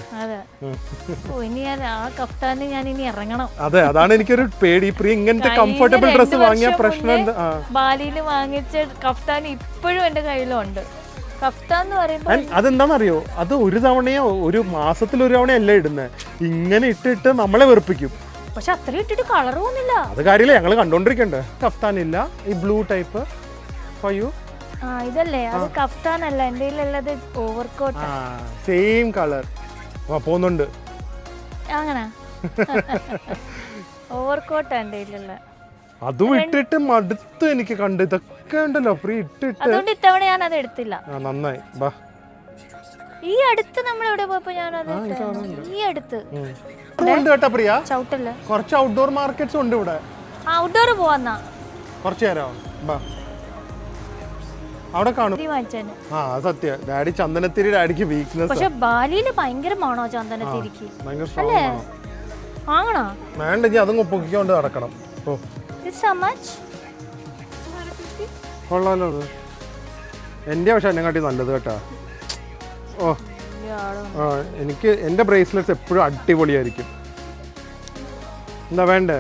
അതെ, അതാണ് എനിക്കൊരു പേടി. ഇങ്ങനത്തെ കംഫർട്ടബിൾ ഡ്രസ് വാങ്ങിയ പ്രശ്നം. ബാലിയിൽ വാങ്ങിച്ച കഫ്താൻ ഇപ്പോഴും എന്റെ കയ്യിലുണ്ട്. കഫ്താൻ എന്ന് പറയുമ്പോൾ അതെന്താണെന്നറിയോ, അത് ഒരു തവണയോ ഒരു മാസത്തിൽ ഒരു തവണയല്ല ഇടുന്നത്. ഇങ്ങനെ ഇട്ടിട്ട് നമ്മളെ വെറുപ്പിക്കും. പക്ഷെ അത്ര ഇട്ടിട്ട് കളർ പോകുന്നില്ല. അത് കാര്യമില്ല, ഞങ്ങള് കണ്ടോണ്ടിരിക്കണ്ടേ. കഫ്താൻ ഇല്ല, ഈ ബ്ലൂ ടൈപ്പ് ഇതല്ലേ? അത് കഫ്താൻ അല്ല, എന്റെ ഉള്ളത് ഓവർകോട്ട്. സെയിം കളർ പോകുന്നുണ്ട്. അങ്ങനെ ഓവർകോട്ട് എന്റെ ഉള്ള. അതും ഇട്ടിട്ട് മടുത്ത് എനിക്ക് കണ്ട്. ഇതൊക്കെ ഉണ്ടല്ലോ ഫ്രീ ഇട്ടിട്ട്. അതുകൊണ്ട് ഇത്തവണ ഞാൻ അത് എടുത്തില്ല. നന്നായി. ഈ അടുത്ത് നമ്മൾ എവിടെ പോയപ്പോ ഞാനത് ഈ അടുത്ത് കേട്ടാ പ്രിയ, ചവിട്ടല്ലേ, കുറച്ച് ഔട്ട്ഡോർ മാർക്കറ്റ്സ് ഉണ്ട് ഇവിടെ. ഔട്ട്ഡോർ പോവാന്നാ കുറച്ച് നേരം അവിടെ കാണും. സത്യ ഡാഡി ചന്ദനത്തിരി ഡാഡിക്ക് വീക്ക്നെസ്. പക്ഷെ ബാലിയില് ഭയങ്കരമാണോ ചന്ദനത്തിരിക്ക്? വാങ്ങണോ? വേണ്ട, ഇനി അതും പൊക്കിക്കൊണ്ട് നടക്കണം. കൊള്ളാലോ അത്. എന്റെ പക്ഷെ എന്നെക്കാട്ടി നല്ലത് കേട്ടാ. എനിക്ക് എന്റെ ബ്രേസ്ലെറ്റ്സ് എപ്പോഴും അടിപൊളിയായിരിക്കും. എന്താ വേണ്ടേ?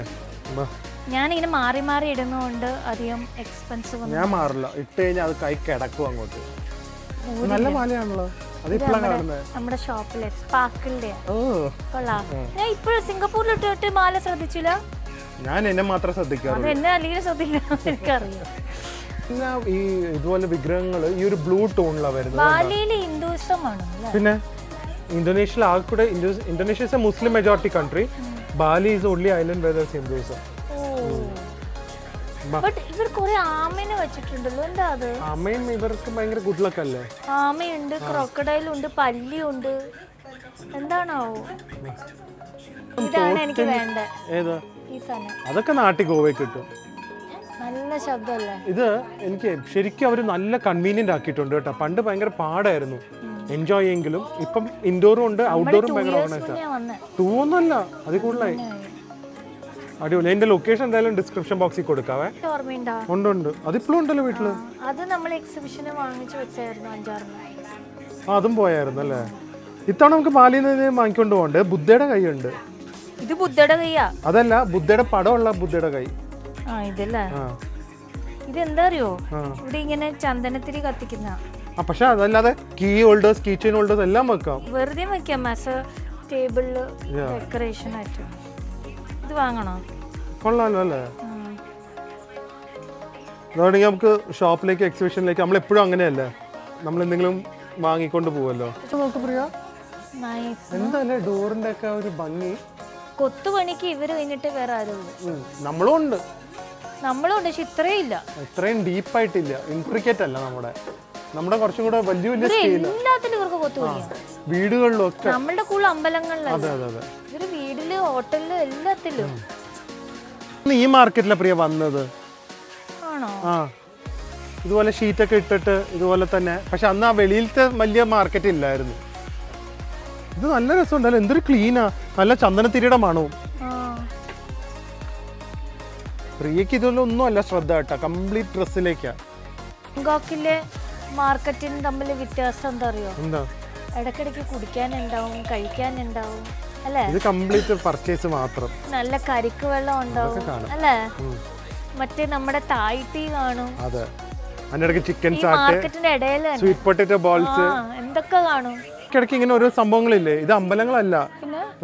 ഞാനിങ്ങനെ മാറി മാറി ഇടുന്നോണ്ട് അധികം എക്സ്പെൻസീവ്. ഞാൻ മാറില്ല, ഇട്ട് കഴിഞ്ഞാൽ അത് കൈ കിടക്കും അങ്ങോട്ട്. നല്ല മാലയാണല്ലോ. നമ്മുടെ ഷോപ്പിലെ സ്പാർക്കിളിന്റെ കൊള്ളാം. ഞാൻ ഇപ്പോഴും സിംഗപ്പൂരിലിട്ട് മാല ശ്രദ്ധിച്ചില്ല. ഞാൻ എന്നെ മാത്രം ശ്രദ്ധിക്കാറുള്ളൂ. എന്നെ അല്ലെങ്കിൽ ശ്രദ്ധിക്കണം എനിക്കറിയാം. ഈ ഇതുപോലെ വിഗ്രഹങ്ങൾ ഈ ഒരു ബ്ലൂ ടോണിലാണ് വരുന്നത്. ബാലിയിലെ ഹിന്ദുയിസം ആണ്. പിന്നെ ഇന്തോനേഷ്യയിൽ ആകെ Indonesia is a Muslim majority country. Bali is only island wear there is Hinduism. But ഇവർ കുറെ ആമേനെ വെച്ചിട്ടുണ്ടല്ലോ. എന്താ അത്? ആമയും ഇവർക്ക് ഭയങ്കര ഗുഡ് ലക്ക് അല്ലേ? ആമയുണ്ട്, ക്രോക്കഡൈലുണ്ട്, പല്ലിയുണ്ട്. എന്താണാവോ? ഇതാണ് എനിക്ക് വേണ്ടത്. ഏതാ ഈ സാധനം? അതൊക്കെ നാട്ടിൽ ഗോവയിൽ കിട്ടും. നല്ല ശബ്ദമല്ലേ ഇത്? എനിക്ക് ശരിക്കും അവർ നല്ല കൺവീനിയന്റ് ആക്കിയിട്ടുണ്ട് കേട്ടോ. പണ്ട് ഭയങ്കര പാടായിരുന്നു എൻജോയ് ചെയ്യെങ്കിലും ഇപ്പം ഇൻഡോറും ഉണ്ട് ഔട്ട്ഡോറും ഭയങ്കര ഓർഗനൈസ്. ടൂ ഒന്നുമല്ല, അത് കൂടുതലായി. അടിപൊളി. എന്റെ ലൊക്കേഷൻ എന്തായാലും ഡിസ്ക്രിപ്ഷൻ ബോക്സിൽ കൊടുക്കാവേ. ഉണ്ട് അതിപ്പോഴും ഉണ്ടല്ലോ വീട്ടില്. അത് നമ്മൾ എക്സിബിഷന് വാങ്ങിച്ചു വെച്ചായിരുന്നു 5-6. അതും പോയായിരുന്നു അല്ലേ? ഇത്തവണ നമുക്ക് ബാലിയിൽ നിന്ന് വാങ്ങിക്കൊണ്ട് പോകണ്ടേ? ബുദ്ധയുടെ കൈ ഉണ്ട്. ഇത് ബുദ്ധയുടെ കൈയാ? അതല്ല, ബുദ്ധയുടെ പടമുള്ള ബുദ്ധയുടെ കൈ. ഇതല്ലേ? ഇതെന്താ അറിയോ, ഇവിടെ ഇങ്ങനെ ചന്ദനത്തിരി കത്തിക്കുന്ന. പക്ഷെ അതല്ലാതെ key holders, key chain holders എല്ലാം വെക്കാം. വെറുതെ വെക്കാം ആസ് ടേബിളില് ഡെക്കറേഷൻ ആയിട്ട്. ഇത് വാങ്ങണോ? കൊള്ളാലോ അല്ലേ? അതാണെങ്കിൽ നമുക്ക് ഷോപ്പിലേക്ക് എക്സിബിഷനിലേക്ക് നമ്മളെപ്പോഴും അങ്ങനെയല്ലേ, നമ്മൾ എന്തെങ്കിലും വാങ്ങിക്കൊണ്ട് പോവല്ലോ. എന്താല്ലേ ഡോറിന്റെ ഒക്കെ ഒരു ഭംഗി. കൊത്തുപണിക്ക് ഇവര് കഴിഞ്ഞിട്ട് വേറെ ആരും നമ്മളും ഉണ്ട്. പക്ഷെ ഇത്രയും ഇല്ല, ഇത്രയും ഡീപ്പായിട്ടില്ല, ഇൻട്രിക്കേറ്റ് അല്ല. നമ്മുടെ കുറച്ചും കൂടെ വലിയ വലിയ സ്കെയില് എല്ലാത്തിലും ഇവർക്ക് കൊത്തുപണിയാ. വീടുകളിലും ഒക്കെ, നമ്മളുടെ കൂടുതൽ അമ്പലങ്ങളിലും. അതെ അതെ അതെ, ഇവര് വീട്ടില് ഹോട്ടലില് എല്ലാത്തിലും. ഈ മാർക്കറ്റിലെ പ്രിയ വന്നത് ആണോ? ഇതുപോലെ ഷീറ്റൊക്കെ ഇട്ടിട്ട് ഇതുപോലെ തന്നെ. പക്ഷെ അന്ന് ആ വെളിയിലത്തെ വലിയ മാർക്കറ്റ് ഇല്ലായിരുന്നു. ഇത് നല്ല രസമുണ്ടല്ലോ, എന്തൊരു ക്ലീനാ, നല്ല ചന്ദനത്തിരിയുടെ മണവും. പ്രിയക്ക് ഇതൊന്നും ഒന്നും അല്ല ശ്രദ്ധ കേട്ടോ, കംപ്ലീറ്റ് ഡ്രസ്സിലേക്കാ. ബാങ്കോക്കിലെ മാർക്കറ്റിന് തമ്മിൽ വ്യത്യാസം എന്താ അറിയോ? എന്താ? ഇടയ്ക്കിടയ്ക്ക് കുടിക്കാനുണ്ടാവും, കഴിക്കാനുണ്ടാവും അല്ലേ? ഇത് കംപ്ലീറ്റ് പർച്ചേസ് മാത്രം. നല്ല കരിക്ക് വെള്ളം ഉണ്ടാവും അല്ലേ? മറ്റേ നമ്മുടെ തായ് ടീ കാണും. അതെ, അതിനിടയ്ക്ക് ചിക്കൻ മാർക്കറ്റിന്റെ ഇടയിൽ സ്വീറ്റ് പൊട്ടറ്റോ ബോൾസ് എന്തൊക്കെ കാണും. ഇടയ്ക്ക് ഇങ്ങനെ ഓരോ സംഭവങ്ങളില്ലേ. ഇത് അമ്പലങ്ങളല്ല,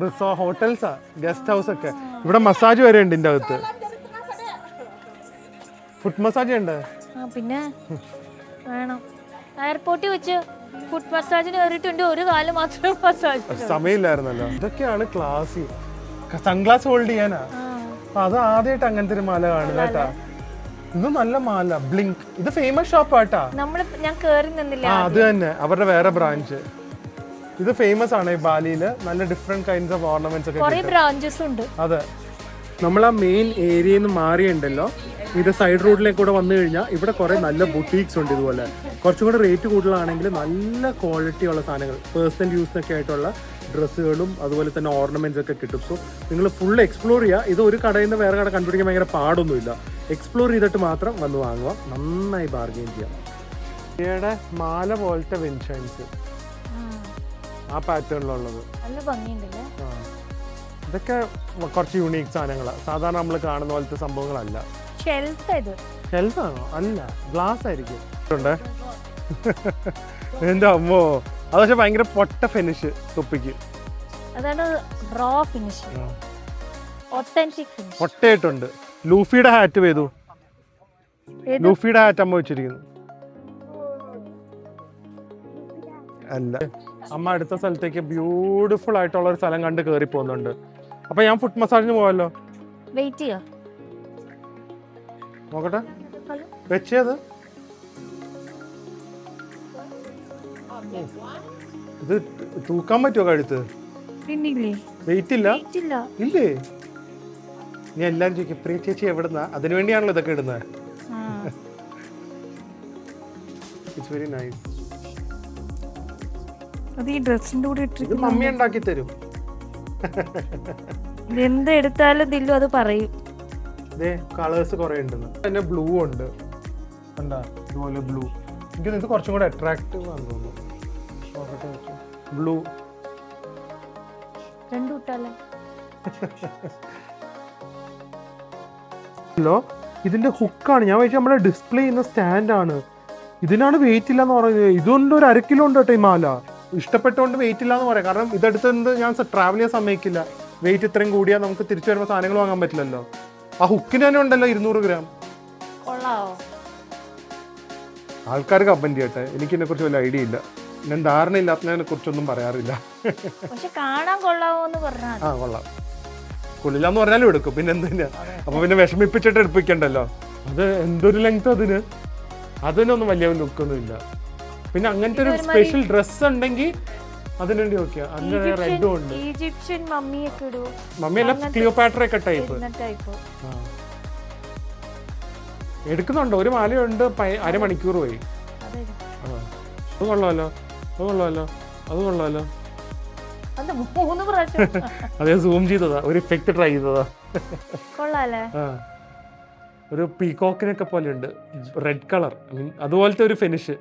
റിസോർട്ട്, ഹോട്ടൽസാ, ഗസ്റ്റ് ഹൗസ് ഒക്കെ. ഇവിടെ മസാജ് വരെ ഉണ്ട് ഇതിന്റെ അകത്ത്. ഫുഡ് മസാജ് ഉണ്ട്. പിന്നെ വേണം. എയർപോർട്ടിൽ വെച്ച് ഫുഡ് മസാജിന് കയറിയിട്ടുണ്ട്, ഒരു കാലം മാത്രമേ മസാജ് സമയമില്ലായിരുന്നല്ലോ. ഇതൊക്കെയാണ് ക്ലാസ്. സൺഗ്ലാസ് ഹോൾഡ് ചെയ്യാനാ. അത് ആദ്യമായിട്ട് അങ്ങനത്തെ ഒരു മാല കാണുന്നത് കേട്ടാ. ഇത് നല്ല മാല, ബ്ലിങ്ക്. ഇത് ഫേമസ് ഷോപ്പ് ആട്ടാ. ഞാൻ കേറി നിന്നില്ല. അത് തന്നെ അവരുടെ വേറെ ബ്രാഞ്ച്. ഇത് ഫേമസ് ആണ് ഈ ബാലിയില്. നല്ല ഡിഫറെന്റ് കൈൻഡ്സ് ഓഫ് ഓർണമെന്റ്സ് ഒക്കെ ബ്രാഞ്ചസ് ഉണ്ട്. അതെ, നമ്മൾ ആ മെയിൻ ഏരിയയിൽ നിന്ന് മാറിയുണ്ടല്ലോ, ഇത് സൈഡ് റോഡിലേക്ക് കൂടെ വന്നു കഴിഞ്ഞാൽ ഇവിടെ കുറെ നല്ല ബുട്ടീക്സ് ഉണ്ട്. ഇതുപോലെ കുറച്ചും കൂടെ റേറ്റ് കൂടുതലാണെങ്കിൽ നല്ല ക്വാളിറ്റി ഉള്ള സാധനങ്ങൾ, പേഴ്സണൽ യൂസിനൊക്കെ ആയിട്ടുള്ള ഡ്രസ്സുകളും അതുപോലെ തന്നെ ഓർണമെന്റ്സ് ഒക്കെ കിട്ടും. സോ നിങ്ങൾ ഫുൾ എക്സ്പ്ലോർ ചെയ്യുക. ഇത് ഒരു കടയിൽ നിന്ന് വേറെ കട കണ്ടുപിടിക്കാൻ ഭയങ്കര പാടൊന്നുമില്ല. എക്സ്പ്ലോർ ചെയ്തിട്ട് മാത്രം വന്ന് വാങ്ങുക, നന്നായി ബാർഗെയിൻ ചെയ്യാം. ഇവിടെ മാല പോലത്തെ വിൻഷൻസ് ആ പാറ്റേണിലുള്ളത് നല്ല ഭംഗിയുണ്ടല്ലേ. ഇതൊക്കെ കുറച്ച് യൂണീക്ക് സാധനങ്ങളാണ്, സാധാരണ നമ്മൾ കാണുന്ന പോലത്തെ സംഭവങ്ങളല്ല. ഷെൽഫാണോ? അല്ല, ഗ്ലാസ് ആയിരിക്കും. എന്റെ അമ്മോ, അത് പക്ഷെ ഭയങ്കര പൊട്ട ഫിനിഷ് തൊപ്പിക്ക്. അതാണ് റോ ഫിനിഷ്, ഒത്തന്റിക് ഫിനിഷ്. പൊട്ടയായിട്ടുണ്ട്. ലൂഫിയുടെ ഹാറ്റ് ചെയ്തു. ലൂഫിയുടെ ഹാറ്റ് അമ്മ വെച്ചിരിക്കുന്നു. അല്ല, അമ്മ അടുത്ത സ്ഥലത്തേക്ക് ബ്യൂട്ടിഫുൾ ആയിട്ടുള്ള ഒരു സ്ഥലം കണ്ട് കയറി പോകുന്നുണ്ട്. അപ്പൊ ഞാൻ ഫുഡ് മസാജിന് പോവല്ലോ. വെയിറ്റ് ചെയ്യാ, നോക്കട്ടെ. വെച്ചത് ഇത് തൂക്കാൻ പറ്റുമോ കഴുത്ത്? വെയിറ്റ് ഇല്ല ഇല്ലേ? നീ എല്ലാരും ചോദിക്കും പ്രിയ ചേച്ചി എവിടുന്നാ, അതിനു വേണ്ടിയാണല്ലോ ഇതൊക്കെ ഇടുന്നത്. It's very nice. ഇത് മമ്മി ഉണ്ടാക്കി തരും. എന്തെടുത്താലും ദില്ലു അത് പറയും. കളേഴ്സ് കുറെ ഉണ്ടെന്ന്. പിന്നെ ബ്ലൂ ഉണ്ട്, എന്താ ഇതുപോലെ ബ്ലൂ. എനിക്ക് ഇത് കുറച്ചും കൂടെ അട്രാക്റ്റീവ് ആണെന്ന് തോന്നുന്നു. ബ്ലൂ ഹലോ, ഇതിന്റെ ഹുക്കാണ്. ഞാൻ വെച്ചാൽ നമ്മുടെ ഡിസ്പ്ലേ ചെയ്യുന്ന സ്റ്റാൻഡാണ്. ഇതിനാണ് വെയിറ്റ് ഇല്ലെന്ന് പറയുന്നത്. ഇതുകൊണ്ട് ഒരു 1 കിലോ ഉണ്ട് കേട്ടോ ഈ മാല. ഇഷ്ടപ്പെട്ടുകൊണ്ട് വെയിറ്റ് ഇല്ല എന്ന് പറയാം. കാരണം ഇതെടുത്ത് ഞാൻ ട്രാവൽ ചെയ്യാൻ സമ്മതിക്കില്ല. വെയിറ്റ് ഇത്രയും കൂടിയാൽ നമുക്ക് തിരിച്ചു വരുമ്പോൾ സാധനങ്ങൾ വാങ്ങാൻ പറ്റില്ലല്ലോ. ആ ഹുക്കിന് തന്നെ ഉണ്ടല്ലോ 200 ഗ്രാം. ആൾക്കാർ കമന്റ് ചെയ്യട്ടെ, എനിക്ക് ഇതിനെ കുറിച്ച് വലിയ ഐഡിയ ഇല്ല. ഞാൻ ധാരണ ഇല്ലാത്തതിനെ കുറിച്ചൊന്നും പറയാറില്ല. കാണാൻ കൊള്ളാമോന്ന് പറഞ്ഞാൽ ആ കൊള്ളാം. കൊള്ളില്ലാന്ന് പറഞ്ഞാലും എടുക്കും. പിന്നെ എന്തിനാ? അപ്പൊ പിന്നെ വിഷമിപ്പിച്ചിട്ട് എടുപ്പിക്കണ്ടല്ലോ. അത് എന്തൊരു ലെങ്ത് അതിനൊന്നും വലിയ ലുക്കൊന്നും ഇല്ല. പിന്നെ അങ്ങനത്തെ ഒരു സ്പെഷ്യൽ ഡ്രസ് ഉണ്ടെങ്കിൽ അതിനുവേണ്ടി ഓക്കെ. അങ്ങനെ റെഡും ഉണ്ട്. ഈജിപ്ഷ്യൻ മമ്മിയൊക്കെ ഇടുവോ? മമ്മിയല്ല, ക്ലിയോപാട്ര ഒക്കെ ടൈപ്പ് എടുക്കുന്നുണ്ട്. ഒരു മാലയുണ്ട്, അരമണിക്കൂർ പോയി. അത് കൊള്ളാമല്ലോ, അത് കൊള്ളാമല്ലോ, അത് കൊള്ളാമല്ലോ. അതേ സൂം ചെയ്തതാ, ഒരു ഇഫക്റ്റ് ട്രൈ ചെയ്തതാ. ഒരു പീകോക്കിനൊക്കെ പോലെ ഉണ്ട്, റെഡ് കളർ. അതുപോലത്തെ ഒരു ഫിനിഷ്.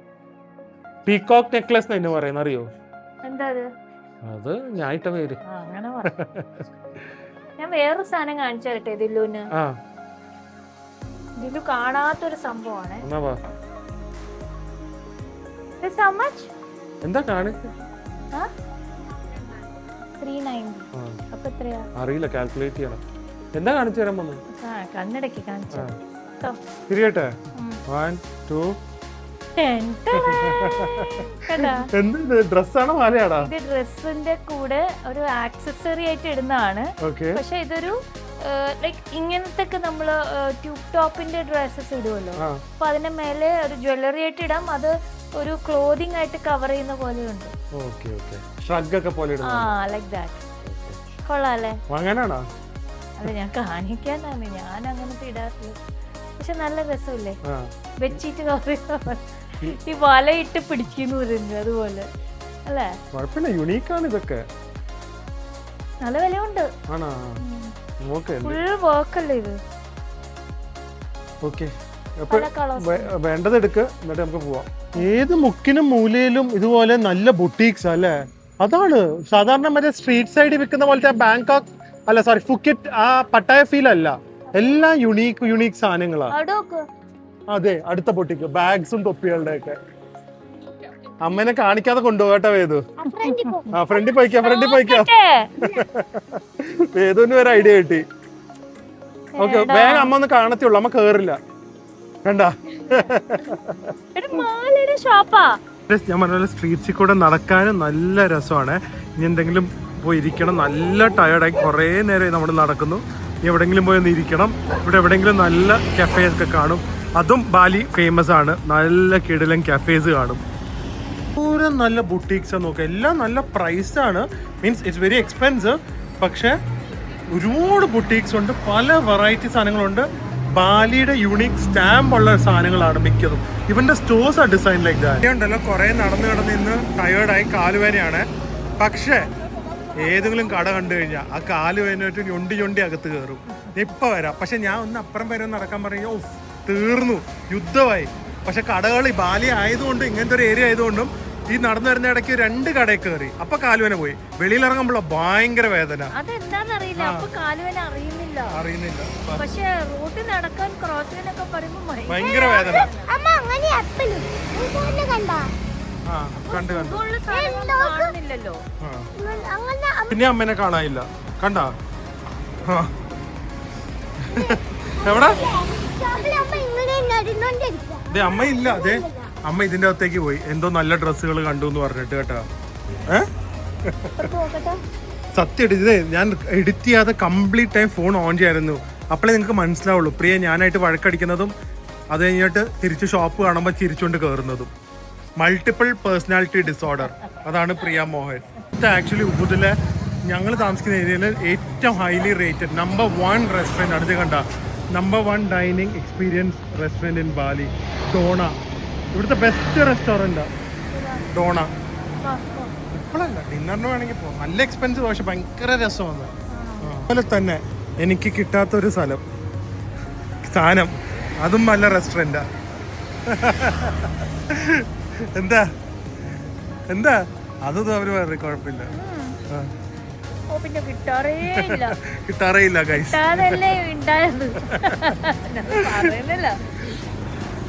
പീകോക്ക് നെക്ലസ് എന്ന് പറയുന്നത് അറിയോ? അത് ഞാൻ ഇട്ട പേര്. ഞാൻ വേറൊരു സാധനം കാണിച്ചേ ദില്ലുന്. ദില്ലു കാണാത്തൊരു സംഭവമാണ്. എന്താ കാണി? 390. അപ്പൊ എത്രയാ അറിയില്ല, കാൽക്കുലേറ്റ് ചെയ്യണം. എന്താ കാണിച്ചു തരാൻ പോകുന്നത്? കണ്ണടക്കി കാണിച്ചു തിരിയട്ടെ. 1 2 ഡ്രസ്സാണോ മാലയാടാ? ഇത് ഡ്രസ്സിന്റെ കൂടെ ഒരു ആക്സസറി ആയിട്ട് ഇടുന്നതാണ്. പക്ഷെ ഇതൊരു ലൈക്ക് ഇങ്ങനത്തെ നമ്മള് ട്യൂബ് ടോപ്പിന്റെ ഡ്രസ്സസ് ഇടുമല്ലോ, അപ്പൊ അതിന്റെ മേലെ ഒരു ജ്വല്ലറി ആയിട്ട് ഇടാം. അത് ഒരു ക്ലോതിങ് ആയിട്ട് കവർ ചെയ്യുന്ന പോലെയുണ്ട്. കൊള്ളാല്ലേ? അല്ല, ഞാൻ കാണിക്കാനാണ്, ഞാൻ അങ്ങനത്തെ ഇടാറില്ല. പക്ഷെ നല്ല രസമില്ലേ ബെഡ്ഷീറ്റ് കവർ, ഈ വലയിട്ട് പിടിക്കുന്നു പറയുന്നത് അതുപോലെ അല്ലേ? യുണീക്കാണ് ഇതൊക്കെ. നല്ല വിലയുണ്ട്. ഫുൾ വർക്കല്ലേ ഇത്. വേണ്ടത് എടുക്ക്, എന്നിട്ട് നമുക്ക് പോവാം. ഏത് മുക്കിനും മൂലയിലും ഇതുപോലെ നല്ല ബുട്ടീക്സ് അല്ലേ? അതാണ് സാധാരണ മറ്റേ സ്ട്രീറ്റ് സൈഡിൽ വിൽക്കുന്ന പോലത്തെ ബാങ്കോക്ക് അല്ല, സോറി ഫുക്കറ്റ്, ആ പട്ടായ ഫീൽ അല്ല. എല്ലാം യുണീക്ക് സാധനങ്ങളാണ്. അതെ, അടുത്ത പൊട്ടിക്ക് ബാഗ്സും തൊപ്പികളുടെ ഒക്കെ. അമ്മേനെ കാണിക്കാതെ കൊണ്ടുപോകട്ടെ വേദു. ആ ഫ്രണ്ടിൽ പോയിക്കോ. വേദുവിന് ഒരു ഐഡിയ കിട്ടി. ഓക്കെ, വേഗം അമ്മ ഒന്ന് കാണത്തുള്ളൂ, അമ്മ കേറില്ല. കണ്ടാ? ഞാൻ പറഞ്ഞ സ്ട്രീറ്റ്സിൽ കൂടെ നടക്കാനും നല്ല രസമാണ്. ഇനി എന്തെങ്കിലും പോയി ഇരിക്കണം. നല്ല ടയർഡായി, കുറേ നേരമായി നമ്മൾ നടക്കുന്നു. ഇനി എവിടെയെങ്കിലും പോയി ഒന്ന് ഇരിക്കണം. ഇവിടെ എവിടെയെങ്കിലും നല്ല കഫേസ് ഒക്കെ കാണും. അതും ബാലി ഫേമസ് ആണ്. നല്ല കിടിലൻ കഫേസ് കാണും. പൂരം നല്ല ബുട്ടീക്സ് നോക്കുക. എല്ലാം നല്ല പ്രൈസാണ്. Means it's very expensive. പക്ഷേ ഒരുപാട് ബുട്ടീക്സ് ഉണ്ട്, പല വെറൈറ്റി സാധനങ്ങളുണ്ട്. ബാലിയുടെ യൂണിക് സ്റ്റാമ്പ് ഉള്ള സാധനങ്ങളാണ് മിക്കതും. ഇവന്റെ സ്റ്റോഴ്സ് ആ ഡിസൈൻ ലൈക്ക് ദാറ്റ്. ഉണ്ടല്ലോ, കുറേ നടന്ന് ഇന്ന് ടയേർഡായി, കാലുവേനയാണ്. പക്ഷേ ഏതെങ്കിലും കട കണ്ടു കഴിഞ്ഞാൽ ആ കാലുവേനായിട്ട് ഞൊണ്ടി അകത്ത് കയറും. ഇപ്പൊ വരാം. പക്ഷെ ഞാൻ ഒന്ന് അപ്പുറം വരെ നടക്കാൻ പറഞ്ഞു, തീർന്നു, യുദ്ധമായി. പക്ഷെ കടകൾ ബാലി ആയതുകൊണ്ട്, ഇങ്ങനത്തെ ഒരു ഏരിയ ആയതുകൊണ്ടും ഈ നടന്നു വരുന്ന ഇടയ്ക്ക് 2 കടയിൽ കയറി. അപ്പൊ കാലുവേന പോയി. വെളിയിൽ ഇറങ്ങുമ്പോഴോ ഭയങ്കര വേദന. അതെന്താന്നറിയില്ല, അറിയുന്നില്ല. പക്ഷെ റോഡിൽ നടക്കാൻ ക്രോസിനൊക്കെ പറയുമ്പോ ഭയങ്കര വേദന. പിന്നെ അമ്മേനെ കാണാനില്ല. കണ്ടാ? എവിടെ? അമ്മ ഇല്ല. അതെ, അമ്മ ഇതിന്റെ അകത്തേക്ക് പോയി. എന്തോ നല്ല ഡ്രസ്സുകൾ കണ്ടു എന്ന് പറഞ്ഞിട്ട് കേട്ടോ. സത്യം ഇതേ ഞാൻ എഡിറ്റ് ചെയ്യാതെ കംപ്ലീറ്റ് ടൈം ഫോൺ ഓൺ ചെയ്യായിരുന്നു. അപ്പോഴേ നിങ്ങൾക്ക് മനസ്സിലാവുള്ളൂ പ്രിയ ഞാനായിട്ട് വഴക്കടിക്കുന്നതും അത് കഴിഞ്ഞിട്ട് തിരിച്ച് ഷോപ്പ് കാണുമ്പോൾ ചിരിച്ചുകൊണ്ട് കയറുന്നതും. മൾട്ടിപ്പിൾ പേഴ്സണാലിറ്റി ഡിസോർഡർ, അതാണ് പ്രിയ മോഹൻ. ആക്ച്വലി ഉബുദിലെ ഞങ്ങൾ താമസിക്കുന്ന ഏരിയയിൽ ഏറ്റവും ഹൈലി റേറ്റഡ് നമ്പർ 1 റെസ്റ്റോറൻറ്റ്. അടുത്ത് കണ്ട number 1 dining experience restaurant in Bali, Dona. ഇവിടുത്തെ ബെസ്റ്റ് റെസ്റ്റോറൻറ്റാണ് ഡോണ. ഇപ്പോഴല്ല, ഡിന്നറിന് വേണമെങ്കിൽ പോകും. നല്ല എക്സ്പെൻസീവ്, പക്ഷെ ഭയങ്കര രസമാണ്. അതുപോലെ തന്നെ എനിക്ക് കിട്ടാത്തൊരു സ്ഥാനം, അതും നല്ല റെസ്റ്റോറൻറ്റാ. എന്താ അതൊന്നും അവര് പറയും, കുഴപ്പമില്ല. കിട്ടാറേ ഇല്ല ഗൈസ്.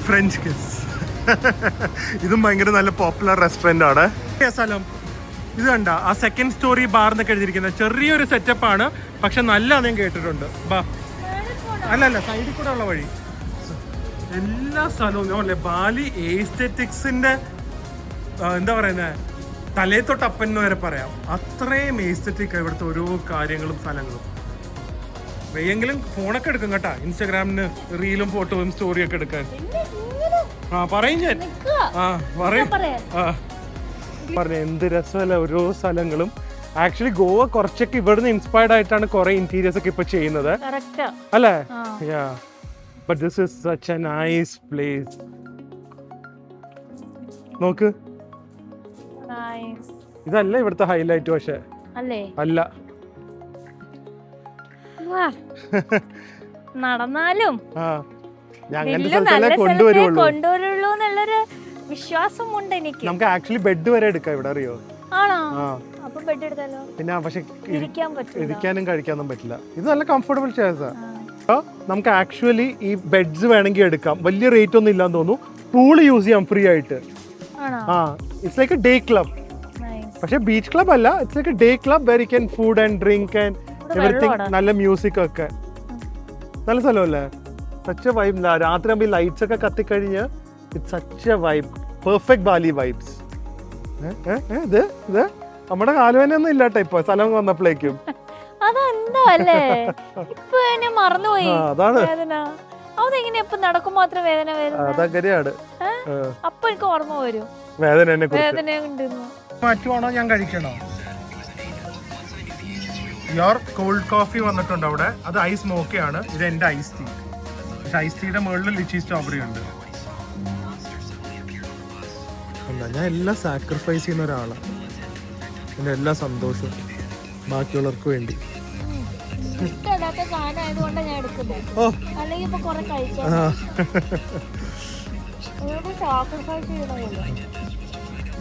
French kiss. ഇതും ഭയങ്കര നല്ല പോപ്പുലർ റെസ്റ്റോറന്റ് ആണ്. സ്ഥലം ഇത് കണ്ട ആ സെക്കൻഡ് സ്റ്റോറി ബാർ എന്നൊക്കെ എഴുതിയിരിക്കുന്നത് ചെറിയൊരു സെറ്റപ്പ് ആണ്, പക്ഷെ നല്ലതാണ് ഞാൻ കേട്ടിട്ടുണ്ട്. ബാ അല്ല സൈഡിൽ കൂടെ ഉള്ള വഴി എല്ലാ സ്ഥലവും അല്ലേ ബാലി എസ്തെറ്റിക്സിന്റെ എന്താ പറയുന്നത് തലേ തൊട്ടപ്പൻ എന്ന് വരെ പറയാം. അത്രയും എസ്തെറ്റിക് ഇവിടുത്തെ ഓരോ കാര്യങ്ങളും സ്ഥലങ്ങളും. വെയ്യെങ്കിലും ഫോണൊക്കെ എടുക്കും കേട്ടാ, ഇൻസ്റ്റാഗ്രാമിന് റീലും ഫോട്ടോയും സ്റ്റോറിയൊക്കെ എടുക്കാൻ. പറയും ഞാൻ പറഞ്ഞ എന്ത് രസമല്ല ഓരോ സ്ഥലങ്ങളും. ആക്ച്വലി ഗോവ കുറച്ചൊക്കെ ഇവിടുന്ന് ഇൻസ്പയർഡ് ആയിട്ടാണ് കുറെ ഇന്റീരിയേഴ്സ് ഒക്കെ ഇപ്പൊ ചെയ്യുന്നത് അല്ലേ? But this is such A nice place. നോക്ക്, ഇതല്ല ഇവിടുത്തെ ഹൈലൈറ്റ്, പക്ഷെ അല്ല. നടന്നാലും കൊണ്ടുവരുള്ളൂ എന്നുള്ളൊരു വിശ്വാസമുണ്ട് എനിക്ക്. നമുക്ക് ആക്ച്വലി ബെഡ് വരെ എടുക്കാം ഇവിടെ, അറിയോ? ആണോ? അപ്പൊ ബെഡ് എടുത്താലോ? പിന്നെ പക്ഷെ ഇരിക്കാനും കഴിക്കാനും പറ്റില്ല. ഇത് നല്ല കംഫർട്ടബിൾ ചെയർസാ. നമുക്ക് ആക്ച്വലി ഈ ബെഡ്സ് വേണമെങ്കിൽ എടുക്കാം, വലിയ റേറ്റ് ഒന്നും ഇല്ലാന്ന് തോന്നുന്നു. പൂള് യൂസ് ചെയ്യാം ഫ്രീ ആയിട്ട്. It's like a day club. പക്ഷെ ബീച്ച് ക്ലബ് അല്ല, it's like a day club where you can food and drink and everything. നല്ല മ്യൂസിക് ഒക്കെ, നല്ല സ്ഥലമല്ലേ? Such a vibe. രാത്രി ആകുമ്പോൾ ഈ ലൈറ്റ്സ് ഒക്കെ കത്തിക്കഴിഞ്ഞ് it's such a vibe. Perfect Bali vibes. ഇത് നമ്മുടെ കാലുവേനൊന്നും ഇല്ലാട്ടെ ഇപ്പൊ സ്ഥലം വന്നപ്പോഴേക്കും. അതെന്താ അല്ലേ, ഇപ്പൊ ഞാൻ മറന്നുപോയി. അതാണ് അതെങ്ങനെ ഇപ്പൊ നടക്കും മാത്രം വേദന വരുന്നത്? അതങ്ങനെയാണ്. അപ്പൊ എനിക്ക് ഓർമ്മ വരും വേദന മാറ്റുവാണോ ഞാൻ കഴിക്കണോ? യോർക്ക് കോൾഡ് കോഫി വന്നിട്ടുണ്ട് അവിടെ. അത് ഐസ് മോക്കയാണ്. ഇത് എന്റെ ഐസ് ടീ. പക്ഷെ ഐസ് ടീയുടെ മുകളിൽ ലിച്ചി സ്ട്രോബെറി ഉണ്ട്. ഞാൻ എല്ലാം സാക്രിഫൈസ് ചെയ്യുന്ന ഒരാളാണ്. എൻ്റെ എല്ലാ സന്തോഷവും ബാക്കിയുള്ളവർക്ക് വേണ്ടി.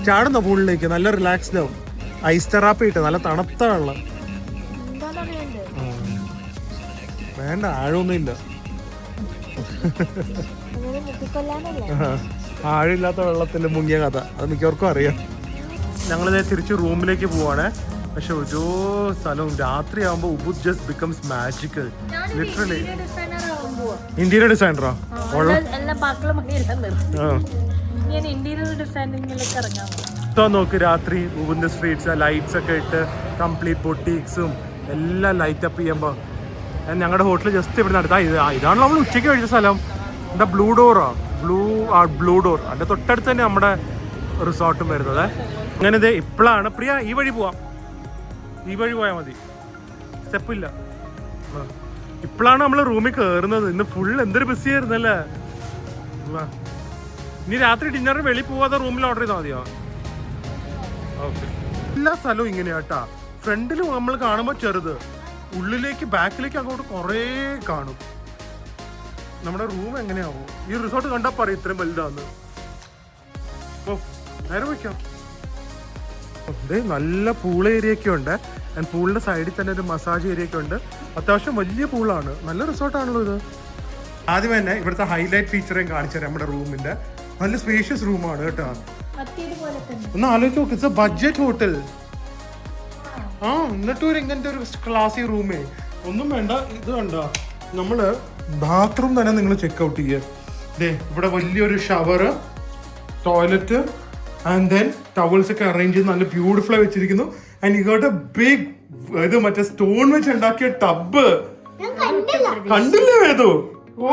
ചാടുന്ന പൂളിലേക്ക് നല്ല റിലാക്സ്ഡ് ആവും. ഐസ് തെറാപ്പി ഇട്ട് നല്ല തണുത്ത വെള്ളം. വേണ്ട, ആഴമൊന്നും ഇല്ല. ആഴില്ലാത്ത വെള്ളത്തിൽ മുങ്ങിയ കഥ അത് മിക്കവർക്കും അറിയാം. ഞങ്ങളിത് തിരിച്ച് റൂമിലേക്ക് പോവാണ്. പക്ഷെ ഓരോ സ്ഥലവും രാത്രിയാകുമ്പോൾ Ubud just becomes magical. Literally interior ഡിസൈനറോ? നോക്ക് രാത്രി ഉബുദിന്റെ സ്ട്രീറ്റ്സ് ലൈറ്റ്സ് ഒക്കെ ഇട്ട് കംപ്ലീറ്റ് ബൊട്ടീക്സും എല്ലാം ലൈറ്റ് അപ്പ് ചെയ്യുമ്പോൾ ഞങ്ങളുടെ ഹോട്ടൽ ജസ്റ്റ് ഇവിടെ നടത്താം. ഇതാണ് നമ്മൾ ഉച്ചയ്ക്ക് കഴിച്ച സ്ഥലം. എന്താ ബ്ലൂ ഡോറോ? Blue door. അതിന്റെ തൊട്ടടുത്ത് തന്നെ നമ്മുടെ റിസോർട്ടും വരുന്നത്. അങ്ങനെ ഇത് ഇപ്പോഴാണ് പ്രിയ ഈ വഴി പോവാം. ഈ വഴി പോയാൽ മതി, സ്റ്റെപ്പില്ല. ഇപ്പോഴാണ് നമ്മൾ റൂമിൽ കയറുന്നത്. ഇന്ന് ഫുൾ എന്തൊരു ബിസി ആയിരുന്നല്ലേ. ഇനി രാത്രി ഡിന്നറിന് വെളി പോവാതെ റൂമിൽ ഓർഡർ ചെയ്താൽ മതിയോ? ഓക്കെ. എല്ലാ സ്ഥലവും ഇങ്ങനെയാട്ടാ. ഫ്രണ്ടിൽ നമ്മൾ കാണുമ്പോൾ ചെറുത്, ഉള്ളിലേക്ക് ബാക്കിലേക്ക് അങ്ങോട്ട് കുറേ കാണും. നമ്മുടെ റൂം എങ്ങനെയാവും? ഈ റിസോർട്ട് കണ്ടാൽ പറയും ഇത്രയും വലുതാന്ന്. ഓ നേരെ വയ്ക്കാം. നല്ല പൂൾ ഏരിയ ഒക്കെ ഉണ്ട്. ആൻഡ് പൂളിന്റെ സൈഡിൽ തന്നെ ഒരു മസാജ് ഏരിയ ഒക്കെ ഉണ്ട്. അത്യാവശ്യം വലിയ പൂളാണ്. നല്ല റിസോർട്ടാണല്ലോ ഇത്. ആദ്യം തന്നെ ഇവിടുത്തെ ഹൈലൈറ്റ് ഫീച്ചറേയും കാണിച്ചു തരാം. നമ്മുടെ റൂമിന്റെ നല്ല സ്പേഷ്യസ് റൂമാണ് കേട്ടോ. ഒന്ന് ആലോചിച്ച് നോക്ക്, ഇറ്റ്സ് എ ബഡ്ജറ്റ് ഹോട്ടൽ. എന്നിട്ട് ഒരു ഇങ്ങനത്തെ ഒരു ക്ലാസി റൂമേ. ഒന്നും വേണ്ട. ഇത് കണ്ടോ, നമ്മള് ബാത്റൂം തന്നെ നിങ്ങൾ ചെക്ക് ഔട്ട് ചെയ്യുക. ഇവിടെ വലിയൊരു shower, toilet and then towels ഒക്കെ അറേഞ്ച് ചെയ്ത് നല്ല ബ്യൂട്ടിഫുൾ ആയി വെച്ചിരിക്കുന്നു. And you got a big ഇത് മറ്റേ സ്റ്റോൺ വെച്ച് ഉണ്ടാക്കിയ ടബ്. കണ്ടില്ലേ വേദോ? ഓ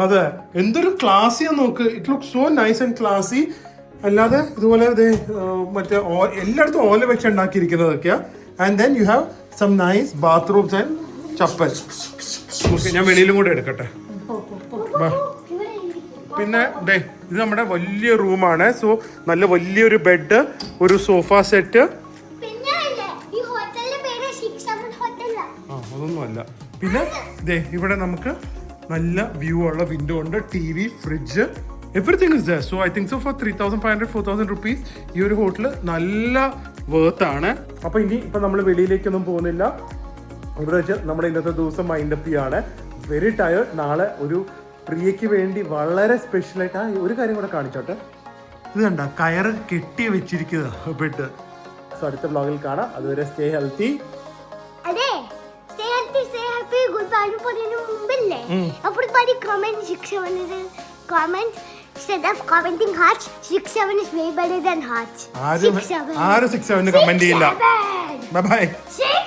അതെ, എന്തൊരു ക്ലാസിയാ നോക്ക്. It look so nice and classy. അല്ലാതെ ഇതുപോലെ മറ്റേ എല്ലായിടത്തും ഓല വെച്ച് ഉണ്ടാക്കിയിരിക്കുന്നതൊക്കെയാ. And then you have some nice bathrooms and chappal. ഞാൻ വെളിയിലും കൂടെ എടുക്കട്ടെ. പിന്നെ ഇത് നമ്മുടെ വലിയ റൂമാണ്. സോ നല്ല വലിയൊരു ബെഡ്, ഒരു സോഫ സെറ്റ്. അതൊന്നും അല്ല. പിന്നെ ഇവിടെ നമുക്ക് നല്ല വ്യൂ ഉള്ള വിൻഡോ ഉണ്ട്, TV, fridge, everything is there. So I think so for 3,500-4,000 rupees ഈ ഒരു ഹോട്ടൽ നല്ല വർത്ത് ആണ്. അപ്പൊ ഇപ്പൊ നമ്മൾ വെളിയിലേക്കൊന്നും പോകുന്നില്ല. ഇവിടെ വെച്ച് നമ്മുടെ ഇന്നത്തെ ദിവസം മൈൻഡപ്പ് ചെയ്യാണ്. Very tired. നാളെ ഒരു പ്രിയയ്ക്ക് വേണ്ടി വളരെ സ്പെഷ്യലായിട്ട് ഒരു കാര്യം കൂടെ കാണിച്ചോട്ടെ. ഇത് കണ്ട കയറ് കെട്ടി വെച്ചിരിക്കുക ബെഡ്. സോ അടുത്ത വ്ളോഗിൽ കാണാം. അതുവരെ സ്റ്റേ ഹെൽത്തി. അതെ, stay healthy, stay happy. Good bye പറയുന്നതിന് മുമ്പല്ലേ everybody comment 67 is comment instead of commenting hearts. 67 is way better than hearts. ആരും 6-7 കമന്റ് ചെയ്യില്ല. Bye bye. 6